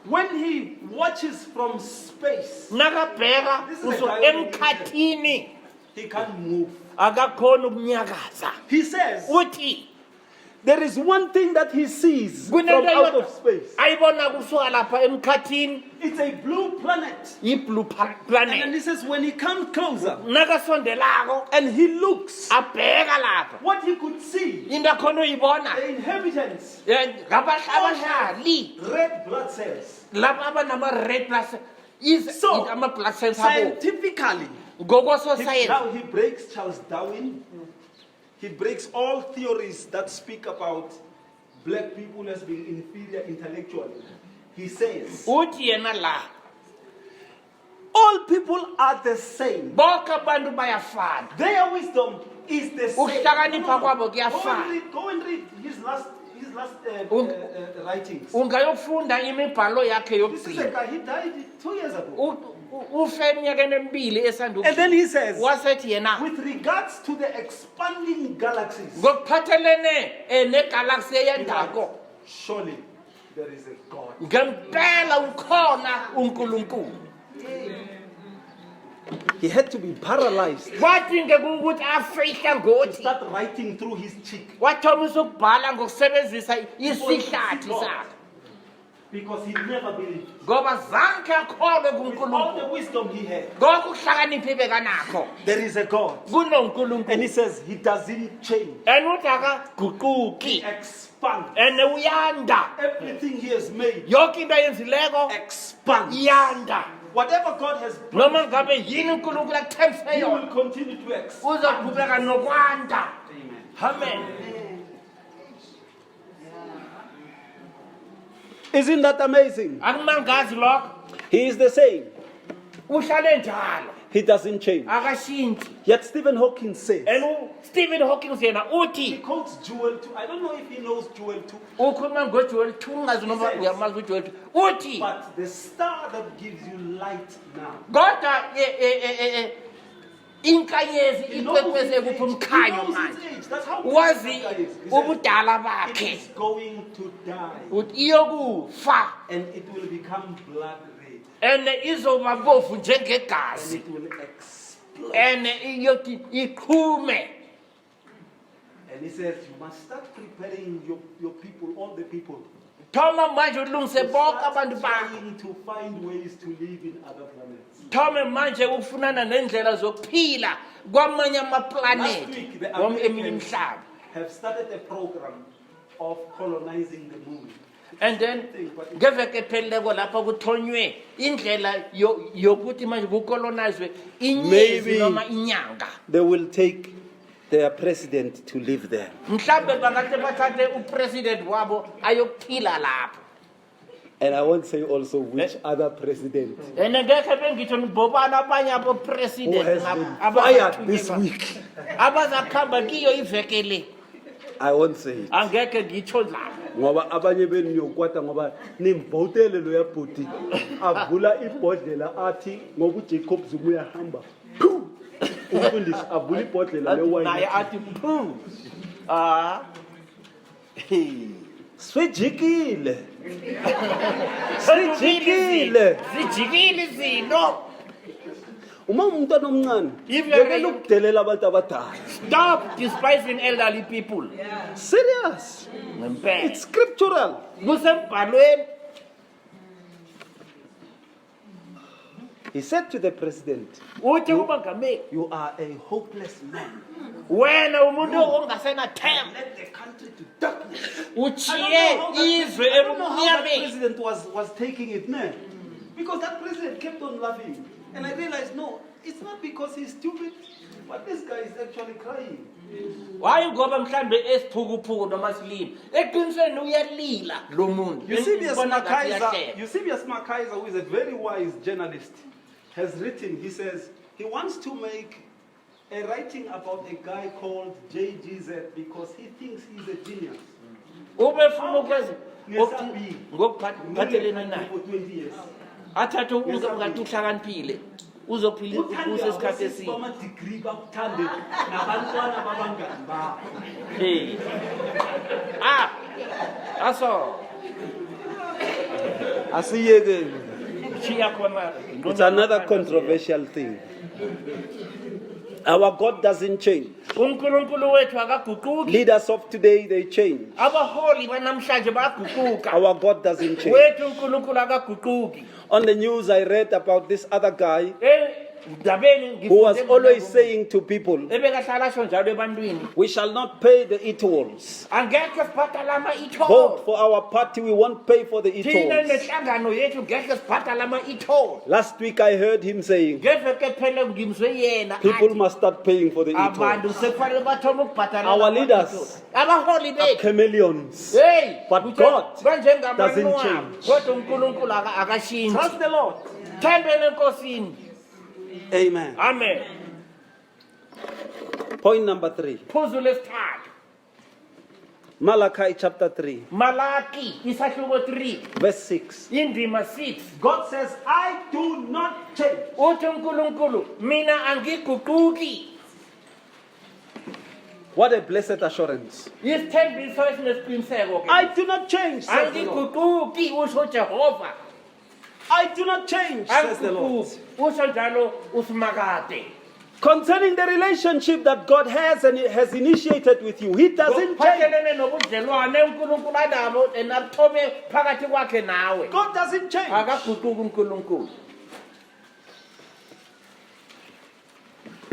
when he watches from space, nakabheka This is a uso guy who- emkhathini he can't move. akakhona ukunyakaza. He says, Uthi there is one thing that he sees from kunento out yodwa of space. ayibona kusuka lapha emkhathini It's a blue planet. i-blue And then planet. he says, when he comes closer Nakasondelako and he looks, abheka lapha what he could see, into akhona uyibona the inhabitants, ngabahlali red blood cells. laba abanama-red blood cells So, ama-blood cells abo scientifically, ngokwasosayensi. now he breaks Charles Darwin. He breaks all theories that speak about black people as being inferior intellectually. He says, uthi yena la all people are the same. bonke abantu bayafana. Their wisdom is the same. Ukuhlakanipha kwabo Go kuyafana. and read, go and read his last writings. Ungayofunda imibhalo yakhe This is a yokugcina. guy, he died 2 years ago. Ufe eminyakeni emibili esanda And then he says, wasethi yena with regards to the expanding galaxies, ngokuphathelene negalaxy eyendako surely there is a God. ngempela ukhona uNkulunkulu. He had to be paralyzed. Kwadingeka ukuthi afihle ngothi Start writing through his cheek wathoma ukubhala ngokusebenzisa isihlathi sakhe because he never believed. ngoba zange akholwe With all the kuNkulunkulu. wisdom he had, Konke ukuhlakanipha bekanakho there is a God. And kunoNkulunkulu. he says he doesn't change. And uthi He akaguquki expands. and uyanda. Everything he has made Yonke into ayenzileko expands. iyanda. Whatever God has Noma promised, ngabe yini uNkulunkulu akuthembise he will yona continue to expand. uzoqhubeka nokwanda. Amen. Amen. Isn't that amazing? Akumangazi lokho He is the same. uhlale njalo He doesn't change. akashintshi. Yet Stephen Hawking says, And Stephen Hawking yena he uthi quotes Joel 2. I don't know if he knows Joel 2. ukhuluma ngoJoel 2 ungazi noma He says, uyamazi uJoel 2 uthi but the star that gives you light now. kodwa inkanyezi He knows ikwekweze its kupha age. He umkhanyo knows manje. its age. That's how Wazi brilliant that guy is. He says, ubudala it bakhe is going to die uthi iyokufa and it will become blood red and izoba bovu and njengegazi it will explode. and iyothi iqhume. And he says, you must start preparing your people, all the people. Thoma manje ulungise bonke Start abantu bakho. trying to find ways to live in other planets. Thome manje ufunana nendlela zokuphila kwamanye Last amaplanet week, the eminye Americans imihlaba. have started a program of colonizing the moon. And then ngeveke pheleleko lapha kuthonywe indlela yokuthi manje kukolonizwe inyezi Maybe noma inyanga. They will take their president to live there. mhlambe bangahle bathathe upresident wabo ayokuphila lapho. And I won't say also which other president And ngeke bengitho ngibobana abanye abo who president has been fired this week. abazakhamba kiyo iveke le. I won't say it. Angeke ngitsho lapho. Ngoba abanye benu niyokwata ngoba nimvotele lo yabhuti avula ibhodlela athi ngoba uJacob Zuma uyahamba. Phu! Umfundisi avula ibhodlela Naye lewine. athi phu. Swijikile. Swijikile. Sijikile izinto. Uma umntwana omncane If you are- yekela ukudelela abantu abadala. Stop despising elderly people. Serious. Ngempela. It's scriptural. Kusembhalweni. He said to the president, Uthi uMongameli, you are a hopeless man. wena umuntu ongasena themba. Let the country to darkness. Uchiye izwe I don't know how that ebumnyameni. president was taking it, man. Because that president kept on laughing. And I realized, no, it's not because he's stupid, but this guy is actually crying. Why ngoba mhlambe esiphukuphuku noma silimi. Eqinisweni uyalila lo muntu. Eusebius Ngibona ngathi Makaiser, uyahleka. Eusebius Makaiser, who is a very wise journalist, has written, he says, he wants to make a writing about a guy called JGZ because he thinks he's a genius. Ubefuna ukwenza Ngesabi. ngokuphathelene naye. For 20 years. Athathe ungathi uhlakaniphile. Uzophila ukubusa isikhathi eside. Bama-degree bakuthande nabantwana babangani bakho. Hey. Aso. Asiyeke. Chiya khona. It's another controversial thing. Our God doesn't change. uNkulunkulu wethu akaguquki. Leaders of today, they change. Abaholi banamhlanje bayaguquka. Our God doesn't change. Wethu uNkulunkulu akaguquki. On the news, I read about this other guy Ndabeni who was always saying to people, ebekahlala sho njalo ebantwini. we shall not pay the e-tolls. Angeke sibhadala ama Vote e-toll. for our party, we won't pay for the Thina e-tolls. nehlangano yethu ngeke sibhadala ama e-toll. Last week, I heard him saying, Ngeveke phela ngimzwe yena. people must start paying for the Abantu e-tolls. sekufanele bathome ukubhadala. Our leaders abaholi are bethu. chameleons. Hey, But kuthe- God kanjengamanqwaba, doesn't change. kodwa uNkulunkulu akashintshi. Trust the Lord. Thembele enkosini. Amen. Amen. Point number 3. Phuzu lesithathu. Malachi chapter 3, Malachi isahluko 3 verse 6. indima 6. God says, I do not change. Uthi uNkulunkulu mina angiguquki. What a blessed assurance. Isithembiso esinesiqiniseko ke. I do not change, says the Lord. Angiguquki usho Jehova. I do not change, says the Lord. Angiguquki usho njalo uSimakade. Concerning the relationship that God has and has initiated with you, He doesn't change. Ngokuphathelene nobudlelwane uNkulunkulu anabo enabuthome phakathi kwakhe nawe. God doesn't change. Akaguquki uNkulunkulu.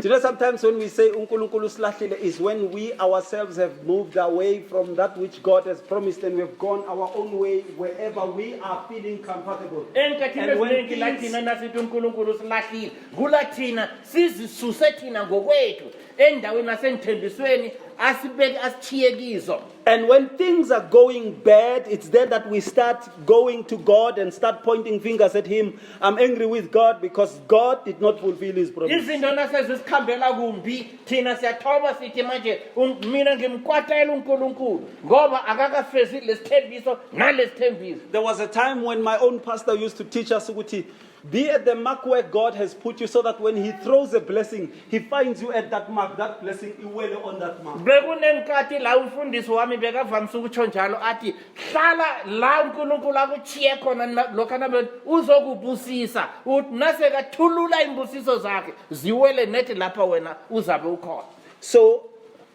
You know, sometimes when we say uNkulunkulu silahlile is when we ourselves have moved away from that which God has promised and we've gone our own way wherever we are feeling comfortable. Enkathini And when eziningi lathina nasithi uNkulunkulu silahlile kulathina sizisuse thina ngokwethu endaweni nasengithembisweni asibeke asithiye kizo. And when things are going bad, it's then that we start going to God and start pointing fingers at Him. I'm angry with God because God did not fulfill His promise. Izinto nasezisikhambela kumbi thina siyathoba sithi manje mina ngimkwatela uNkulunkulu ngoba akakafezi lesithembiso nalesithembiso. There was a time when my own pastor used to teach us, ukuthi, be at the mark where God has put you so that when He throws a blessing, He finds you at that mark. That blessing, iwele on that mark. Bekunenkathi la umfundisi wami bekavamisa ukutsho njalo athi hlala la uNkulunkulu akuchiye khona lokhana uzokubusisa uthi nasekathulula imbusiso zakhe ziwele nethi lapha wena uzabe ukhona. So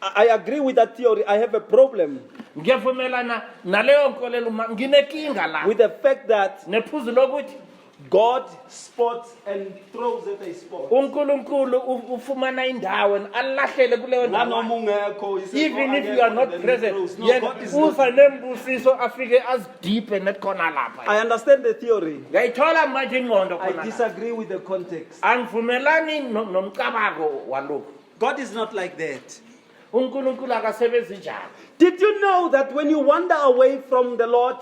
I agree with that theory. I have a problem Ngiyavumelana naleyo nkolelo nginekinga la with the fact that nephuzu lokuthi God spots and throws at a spot. uNkulunkulu ufumana indawo alahlele kuleyo ndawo. Even if you are not present, yet uza nembusiso afike azidiphe nekhona lapha. I understand the theory. Ngayithola manje ingqondo I khona. disagree with the context. Angivumelani nomcabango walokho. God is not like that. uNkulunkulu akasebenzi njalo. Did you know that when you wander away from the Lord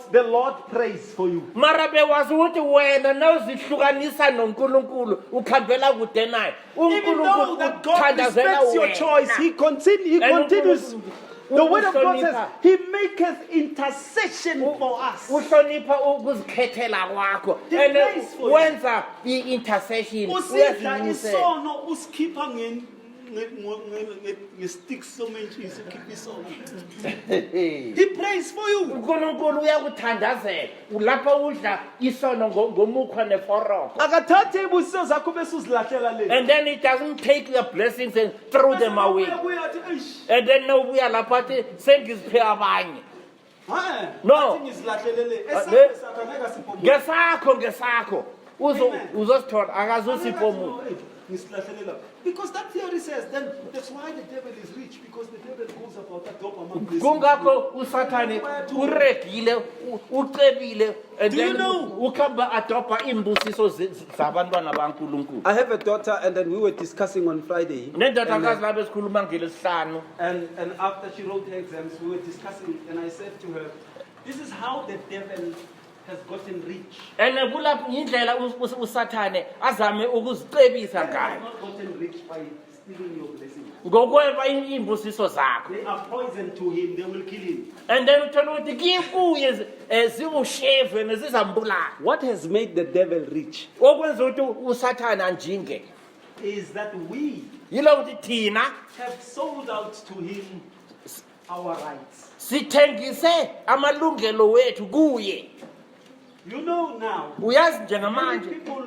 prays for you? Mara bewazi ukuthi wena nawuzihlukanisa noNkulunkulu ukhambela kude naye. Even though that God respects your choice, He continues. The word of God says, He maketh intercession for us. Uhlonipha ukuzikhethela kwakho. He And prays for you. wenza i-intercession. Usidla isono usikhipha nge-stick so much usikhipha isono. He prays for you. uNkulunkulu uyakuthandazela. Ulapha udla isono ngomukhwa neforoko. Akathathe ibusiso zakho bese uzilahlela le. And then He doesn't take your blessings and throw them away. And then nawubuya lapha athi sengiziphe abanye. No. Ngesakho. Uzosithola akazusipho umuntu. Because that theory says then that's why the devil is rich, because the devil goes about that dopamine blessing. Kungakho uSathane uregile ucebile and Do you then know? ukhamba adopa imbusiso zabantwana baNkulunkulu. I have a daughter, and then we were discussing on Friday. Nendodakazi lapho esikhuluma ngelesihlanu. And after she wrote her exams, we were discussing, and I said to her, this is how the devil has gotten rich. And kulapho indlela uSathane azame ukuzicebisa He has ngayo. not gotten rich by stealing your blessings. Ngokweva imbusiso zakho. They are poison to him, they will kill him. And then uthola ukuthi kuye zibusheve nezizambulala. What has made the devil rich Okwenza ukuthi uSathane anjinge. is that we Yilo ukuthi thina have sold out to him our rights. sithengise amalungelo wethu kuye. You know now, Uyazi many njengamanje people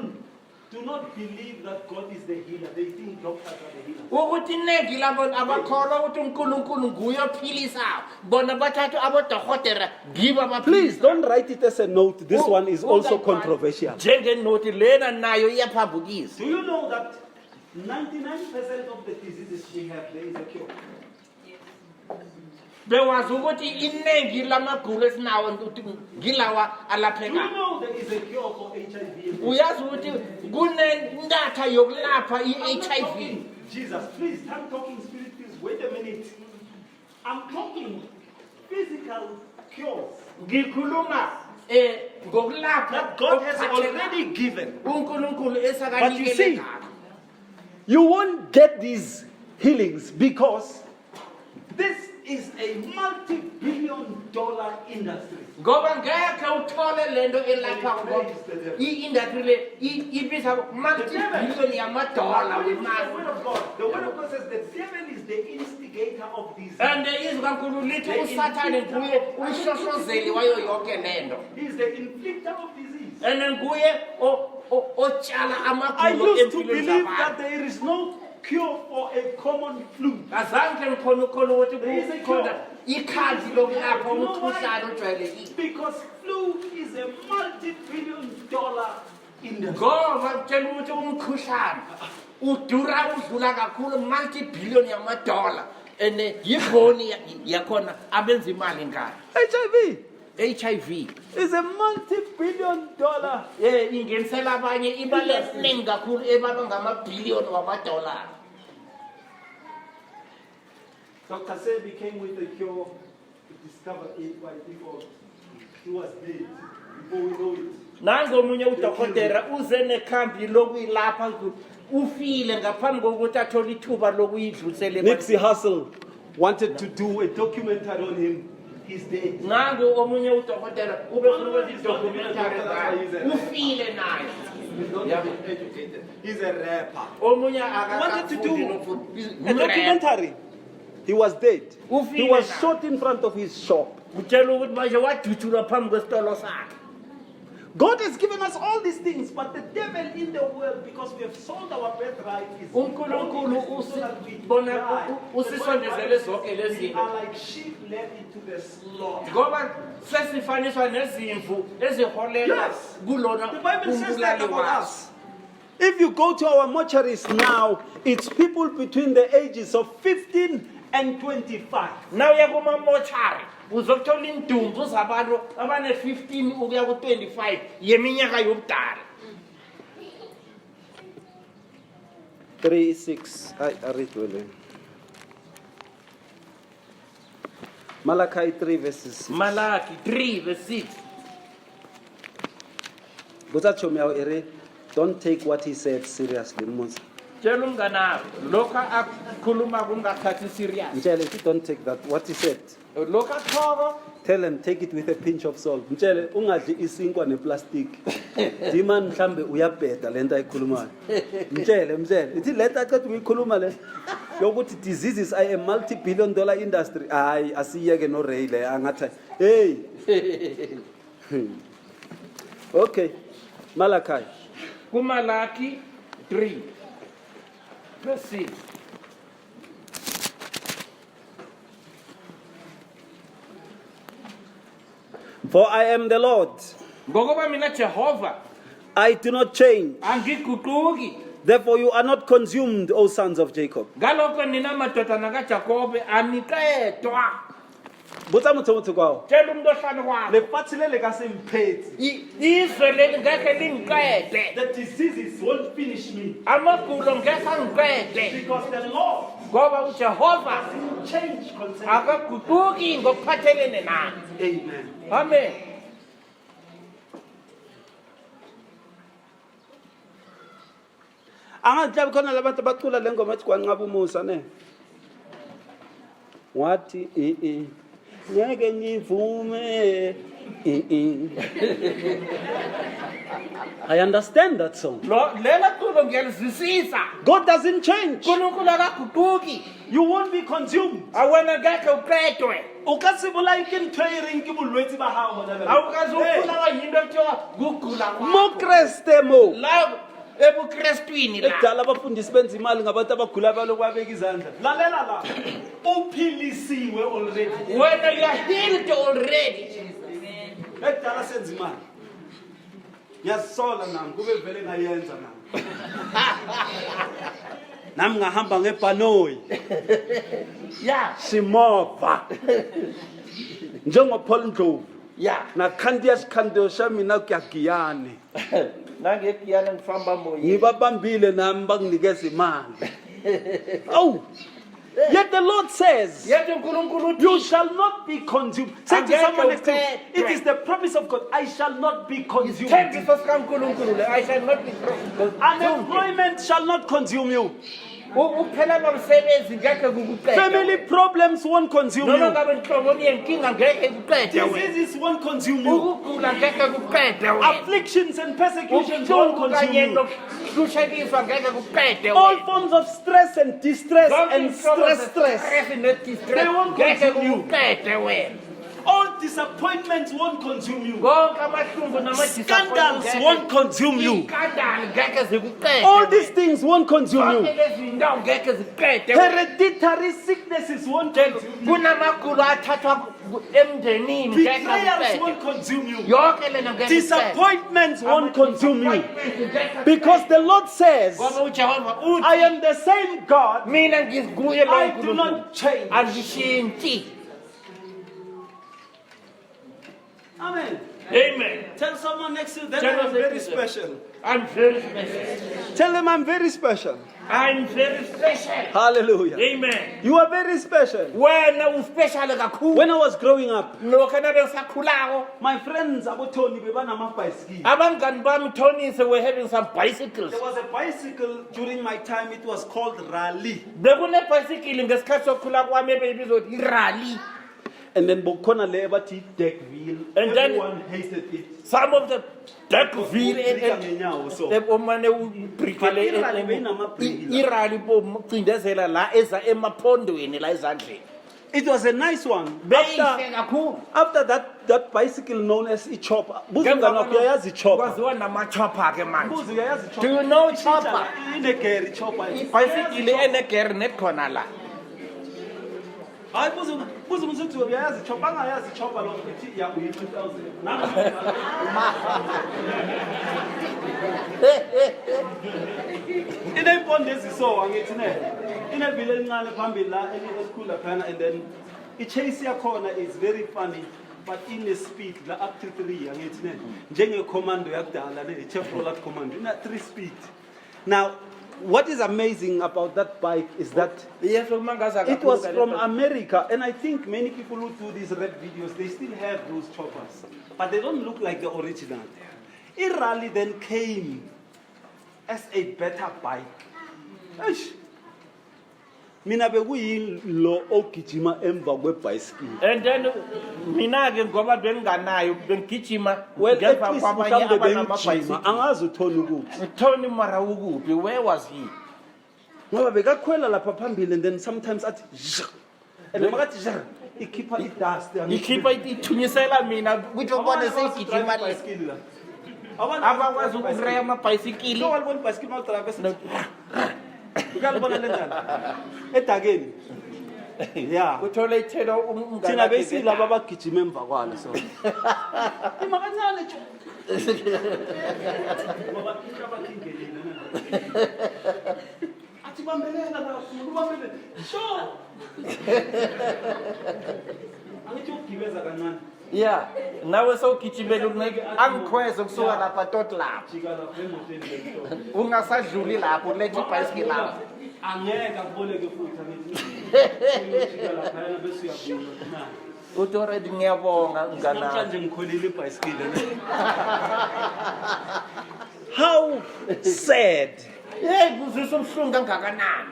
do not believe that God is the healer. They think doctors are the healers. ukuthi iningi labantu abakholwa ukuthi uNkulunkulu nguye ophilisayo. Bona bathatha abodokotela ngibo Please abaphilisa. don't write it as a note. This one is also controversial. Njengenoti lena nayo iyaphambukisa. Do you know that 99% of the diseases we have, there is a cure? Bewazi ukuthi iningi lamagulo esinawo ngilawa Do you alaphekayo. know there is a cure for HIV? Uyazi ukuthi kunendatha yokulapha i-HIV. Jesus, please, I'm talking spirit, please, wait a minute. I'm talking physical cures Ngikhuluma ngokulapha that God has already given. uNkulunkulu But you esakanikele see, ngakho. you won't get these healings because this is a multi-billion-dollar industry. Ngoba ngeke uthole lento elapha ngoba i-industry le ibiza multi-billion yamadola The wemali. word of God. The word of God says the devil is the instigator of these. And izwi kaNkulunkulu lithi uSathane nguye umshoshozeli wayo yonke lento. He is the inflictor of disease. And nguye otshala I amagulo used to empilweni believe zabantu. that there is no cure for a common flu. Azange ngikhona ukholwa ukuthi There is a kukhona cure. ikhathi lokulapha You know umkhuhlane why? ojwayelekile. Because flu is a multi-billion-dollar industry. Ngoba kutshela ukuthi umkhuhlane udura udlula kakhulu multi-billion yamadola and yibhoni yakhona abenza imali ngayo. HIV HIV is a multi-billion-dollar. ingenisela abanye imali eningi kakhulu ebalwa ngamabhiliyoni wamadola. Dr. Sebi came with a cure to discover it by default. He was dead before we know it. Nangomunye udokotela uze nekhambi lokuyilapha ufile ngaphambi kokuthi athole ithuba lokuyidlulisela Nipsey Hussle wanted to do a documentary on him. He's dead. nango omunye udokotela ubefuna ukwenza idocumentary ngayo ufile naye. He's not even educated. He's a rapper. Omunye Wanted to do a akafundi documentary. He was dead. Ufile He was naye. shot in front of his shop. utshela ukuthi manje wadutshulwa phambi kwesitolo sakhe. God has given us all these things, but the devil in the world, because we have sold our birthright, is uNkulunkulu so that we bona die. usisondezele zonke lezi We zinto. are like sheep led into the slaughter. Ngoba sesifaniswa nezimvu eziholela Yes. kulona The Bible says that umbulali about wazo. us. If you go to our mortuaries now, it's people between the ages of 15 and 25. Now uya kuma-mortuary uzokuthola indumbu zabantu abane-15 ukuya ku-25 yeminyaka yobudala. 3:6. I read well. Malachi 3 verses 6. Malachi 3 verse 6. Don't take what he said seriously. Tshela umngana lokho akukhuluma kungathathi serious. Don't take that. What he said. Lokho athoko Tell him, take it with a pinch of salt. Mtshele ungadli isinkwa neplastic. Diman mhlambe uyabheda lento ayikhulumayo. Mtshele. Ithi lento aqeda ukuyikhuluma le. Yokuthi diseases are a multi-billion dollar industry. Hayi asiyeke no Ray le angathi. Hey. Okay. Malachi. kuMalachi 3 verse 6. For I am the Lord. Ngokuba mina Jehova I do not change. angiguquki. Therefore you are not consumed, O sons of Jacob. Ngalokho nina madodana kaJakobe aniqedwa. Botsa motho kwawo. Tshela umuntu ohlanu kwakho. Lefatshe le le ka se mphethe. Izwe leli ngeke lingiqede. The diseases won't finish me. Amagulo ngeke angiqede. Because the Lord Ngoba uJehova change concerning. akaguquki ngokuphathelene nami. Amen. Amen. Angahlabi khona labantu bacula le ngoma ethi kwanqaba umusa ne. Wathi ngeke ngivume I understand that song. Lela culo ngiyalizwisisa. God doesn't change. uNkulunkulu akaguquki. You won't be consumed. Awena ngeke uqedwe. O ka se bolai ke ntho e reng ke bolwetse ba hao bona. Awukaze ukulawa yinto ekuthiwa kugula kwakho. Mo Kriste mo. La ebukrestwini la. Ekudala abafundisi benza imali ngabantu abagula balokhu babeka izandla. Lalela la. Uphilisiwe already. When you are healed already. Ekudala senza imali. Ngiyasola nami kube vele ngayenza nami. Nami ngahamba ngebhanoyi. Yeah. Simova. Njengo Paul Ndlovu. Yeah. Na khandiya sikhando xa mina kuyagiyane. Nangekuyana ngifamba moya. Ngibabambile nami banginikeza imali. Oh. Yet the Lord says, Yet uNkulunkulu you shall not be consumed. Say to someone next to you, Angeke it is the promise of God. I shall not be consumed. Thembiso sikaNkulunkulu I shall not be consumed. Unemployment shall not consume you. Ukuphelelwa umsebenzi ngeke kukuqede. Family problems won't consume Noma you. ngabe inhlobo yenkinga ngeke kuqede wena. Diseases won't consume you. Ukugula ngeke kuqede wena. Afflictions and persecutions won't consume you. Nokuhlushekiswa ngeke kuqede All wena. forms of stress and distress and stress. They won't consume you. kuqede wena. All disappointments won't consume you. Konke amahlungu Scandals won't consume you. Inkandalo ngeke zikuqede. All these things won't consume you. Zonke lezi zinto ngeke ziqede. Hereditary sicknesses won't consume you. Kunamagulo athathwa emndenini ngeke Betrayals kuqede. won't consume you. Yonke lena ngeke Disappointments won't consume you. Because the Lord says, Ngoba uJehova uthi I am the same God. mina ngikuye lo I do uNkulunkulu. not change. Angishintshi. Amen. Amen. Tell someone next to you that Tell I'm us very it. special. I'm very special. Tell them I'm very special. I'm very special. Hallelujah. Amen. You are very special. Wena uspecial kakhulu. When I was growing up, Lokho nabengisakhulako, my friends abotoni bebanamabhayisikili. abangani bami Tony's were having some bicycles. There was a bicycle during my time. It was called Rally. Bekune bicycle ngesikhathi sokukhula kwami ebeyibizwa i-rally. And then Bokona Lebati deck wheel. And then- Everyone hated it. Some of the deck wheel Ubrika ngenyawo, so. omane ubrikele But i-rally beyinamabriki la. irali bomcindezela la eza emaphondweni la ezandleni. It was a nice one. Beyihle kakhulu. After that bicycle known as a chopper. Buzi mngani uyayazi chopper. Kwaziwa nama-chopper ke manje. Buzi uyayazi chopper. Do you know chopper? Inegeri chopper. Ibhayisikili enegere nekhona la. Hayi buzi mzuthi uyayazi chopper angayazi chopper lo ethi ya uyi 2000. Inempondo eziso angithi ne. Inevile elincane phambili la elikhulu laphana, and then i-chase yakhona is very funny. But in a speed, la up to 3, angithi ne. Njenge commando yakudala ne, Chevrolet commando, ina 3 speed. Now, what is amazing about that bike is that Yes, umangaza it was kakhulu from ngale- America, and I think many people who do these rap videos, they still have those choppers, but they don't look like the original. Rally then came as a better bike. Eish. Mina bekuyilo ogijima emva kwebicycle. And then mina ke ngoba benganayo bengigijima Well, at ngemva least kwabanye mhlambe abanamabhayisikili. bengijima, angazi uthoni ukuthi. Tony mara ukuphi, where was he? Ngoba bekakhwela lapha phambili and then sometimes athi zh. And makathi zh, ikhipha idust. Ikhipha ithunyisela mina ukuthi ubone seyigijima le. Abakwazi ukureya amabhayisikili. So walibona ibhayisikili mawudrayiva bese ukalibona lenjani? Edakeni. Yeah. Uthole ithelo Thina besilaba abagijima emva kwalo so. Ima kancane nje. Ngoba inkingelile athi bambelela la, ubambelela. Sure. Angithi ukugibeza kancane. Yeah, nawe sowugijimela ukuneke angikhweze kusuka lapha tot lapha. Jika lapha emotweni leso. Ungasadluli lapho ulethe ibhayisikili lapha. Angeke akuboleke futhi angithi. Jika lapha yana bese uyabuya. Uthi already ngiyabonga ngana. Namhlanje ngikhwelile ibhayisikili. How sad. Hey, kuzisa umhlungu kangakanani.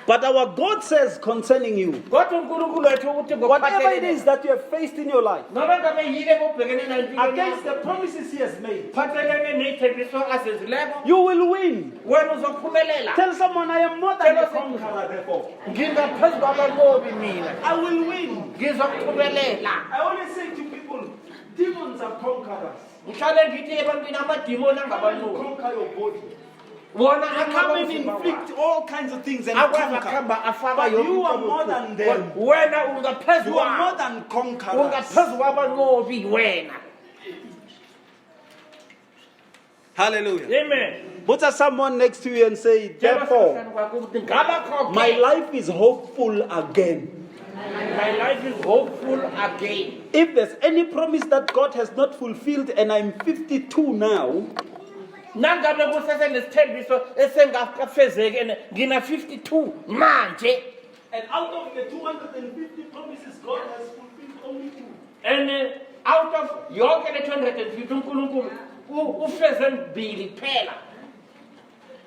But our God says concerning you, Kodwa uNkulunkulu wethu uthi whatever it is that you have faced in your life, noma ngabe yile bobhekene nayo empilweni against yakho, the promises He has made, phathelene ney'thembiso azenzileko, you will win. wena uzophumelela. Tell someone, I am more than a conqueror, therefore. Ngingaphezu kwabanqobi mina. I will win. Ngizokuphumelela. I always say to people, demons are conquerors. Ngihlale ngithi ebantwini amadimoni They angabalungu. conquer your body. Wona They come and inflict all kinds of things and akwazi conquer. akuhamba afaka But yonke you are into more than them. wena ungaphezu You are more kwabo. than conquerors. Ungaphezu kwabanqobi wena. Hallelujah. Amen. Put someone next to you and say, therefore, my life is hopeful again. My life is hopeful again. If there's any promise that God has not fulfilled and I'm 52 now, Nangabe kusese nesithembiso esengafezeki and ngina 52 manje. and out of the 250 promises, God has fulfilled only 2. And out of yonke le 250 uNkulunkulu ufeze mbili phela.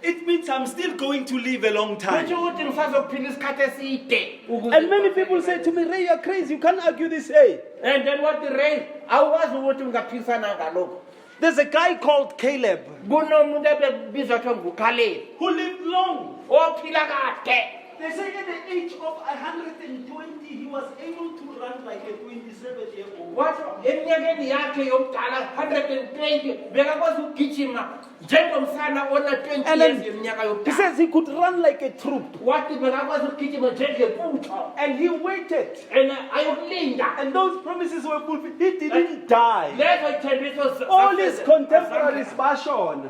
It means I'm still going to live a long time. Kuthi ukuthi ngisazophila isikhathi eside. And many people say to me, Ray, you're crazy. You can't argue this. Hey, And then what the Ray, awazi ukuthi ungaphisana ngalokho. there's a guy called Caleb Kunomuntu ebizwa kuthiwa nguKhaleb who lived long. ophila kade. They say at the age of 120, he was able to run like a 27-year-old. Wathi eminyakeni yakhe yomdala 120 bekakwazi ukugijima njengomsana ona 20 And years then yeminyaka he yomdala. says he could run like a troop. Wathi bekakwazi ukugijima njengebutho. And he waited. And ayokulinda. And those promises were fulfilled. He didn't die. Lezo thembiso All his contemporaries bashona.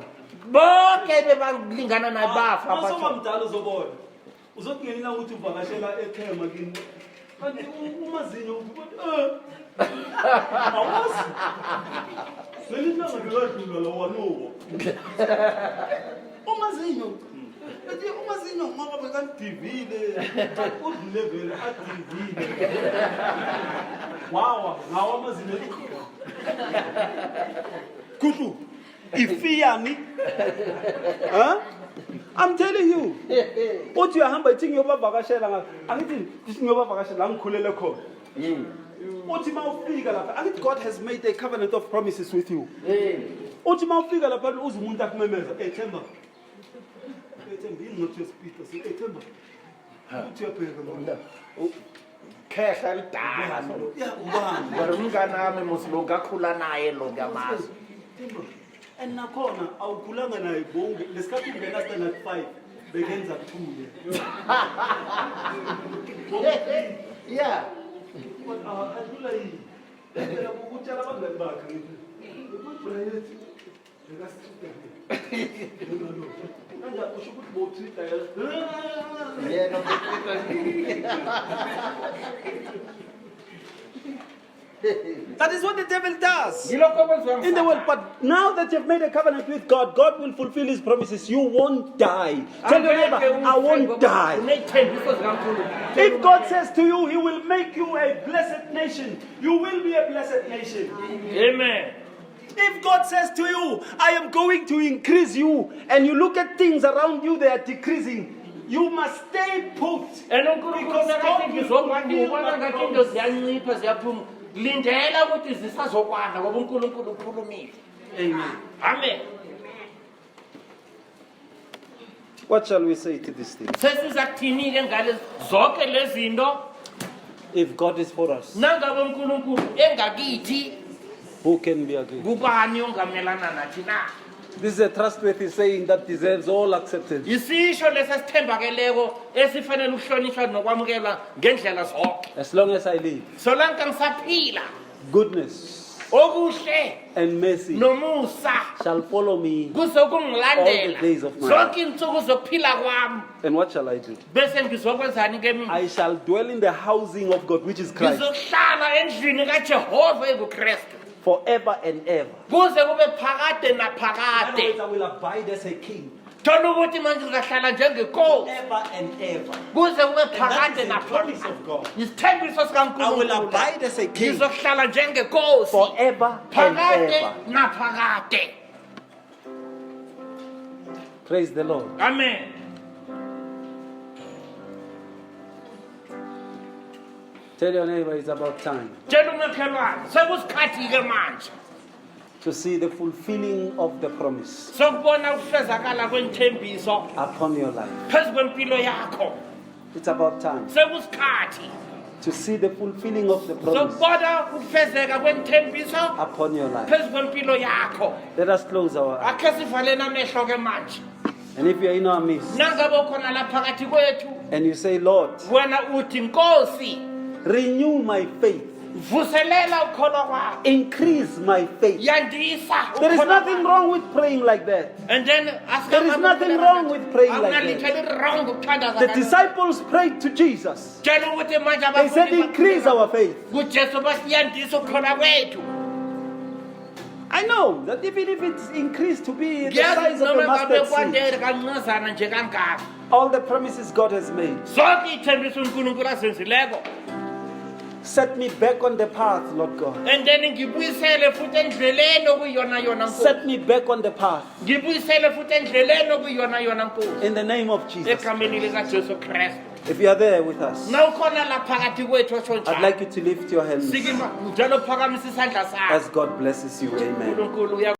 bonke bebalingana naye bafa Masoba batho. mdala uzobona. Uzothi ngelina ukuthi uvakashela ekhema kini. Kanti umazinyo uthi awazi. Lelina ngikadlula lo wanowo. Umazinyo. Ethi umazinyo ngoba bekadivile. Udlule vele adivile. Wow, ngawa amazinyo. Kutu. Ifiyani. Huh? I'm telling you. Uthi uyahamba ithi ngiyobavakashela ngathi angithi ngiyobavakashela la ngikhulele khona. Uthi mawufika lapha angithi God has made a covenant of promises with you. Uthi mawufika lapha uze umuntu akumemeza Themba. Themba yini not your speaker say Themba. Uthi uyabheka manje. Khehla lidala so. Yeah, ubani. Ngoba umngane wami musilunga khula naye lo ngiyamazi. And nakhona awukhulanga naye bonke lesikhathi ungena standard 5 bekenza 2 Yeah. kodwa adlula yini phela ukutshela abangani bakhe ngithi uMabrayet bekasithe kanje usho ukuthi bo-treat Yena That is what the devil does Yilokho okwenziwa in the world. nguSathane. But now that you've made a covenant with God, God will fulfill his promises. You won't die. Tell your neighbor, I won't die. Uney'thembiso zikaNkulunkulu. If God says to you, he will make you a blessed nation, you will be a blessed nation. Amen. If God says to you, I am going to increase you, and you look at things around you, they are decreasing, you must stay put. And uNkulunkulu Because God nakathi will ngizokwanda fulfill ubona what ngathi He into promised. ziyancipha ziyaphuma. Lindela ukuthi zisazokwanda ngoba uNkulunkulu ukhulumile. Amen. Amen. What shall we say to this thing? Sesiza kuthini-ke ngale zonke lezi zinto If God is for us, nangabe uNkulunkulu engakithi who can be against? kubani ongamelana nathi na? This is a trustworthy saying that deserves all acceptance. Isisho lesesithembakeleko esifanele ukuhlonishwa nokwamukelwa ngendlela zonke. As long as I live, Solanke ngisaphila, goodness okuhle and mercy nomusa shall follow me. kuzokungilandela All the days of my zonke insuku zokuphila kwami. And what shall I do? Bese ngizokwenzani-ke mina? I shall dwell in the housing of God, which is Christ, Ngizohlala endlini kaJehova enguKristu forever and ever. kuze kube phakade In other naphakade. words, I will abide as a king Thola ukuthi manje ngizahlala njengenkosi forever and ever. kuze kube And that phakade is the promise naphakade. of God. Isithembiso I will sikaNkulunkulu. abide as a king Ngizohlala njengenkosi forever and phakade ever. naphakade. Praise the Lord. Amen. Tell your neighbor it's about time Tshela umakhelwane sekusikhathi-ke manje to see the fulfilling of the promise sokubona ukufezakala kwenthembiso upon your life. phezu kwempilo yakho. It's about time Sekusikhathi to see the fulfilling of the promise sokubona ukufezeka kwenthembiso upon your life. phezu kwempilo yakho. Let us close our eyes. Akhe sivaleni amehlo-ke manje. And if you are in our midst Nangabe ukhona la phakathi kwethu and you say, Lord, wena uthi Nkosi renew my faith, vuselela ukholwa kwami, increase my faith. yandisa There is ukholwa nothing kwami. wrong with praying like that. And then There is nothing wrong with praying like that. Akunalitho wrong ngokuthandaza The kanjalo. disciples prayed to Jesus. Tshela ukuthi manje They said, abafundi increase our faith. kuJesu bathi yandisa ukholwa kwethu. I know that even if it's increased to be the Ngiyazi size of noma a ngabe mustard seed, kwandele kancazana nje kangaka. all the promises God has made, Zonke ithembiso uNkulunkulu azenzileko. set me back on the path, Lord God. And then ngibuyisele futhi endleleni okuyiyona yona Nkosi. Set me back on the path Ngibuyisele futhi endleleni okuyiyona yona Nkosi. in the name of Jesus. Egameni likaJesu Kristu. If you are there with us, Na ukhona la phakathi kwethu osho I'd njalo. like you to lift your hands Sikima njalo phakamisa isandla sakho. as God blesses you. Amen. uNkulunkulu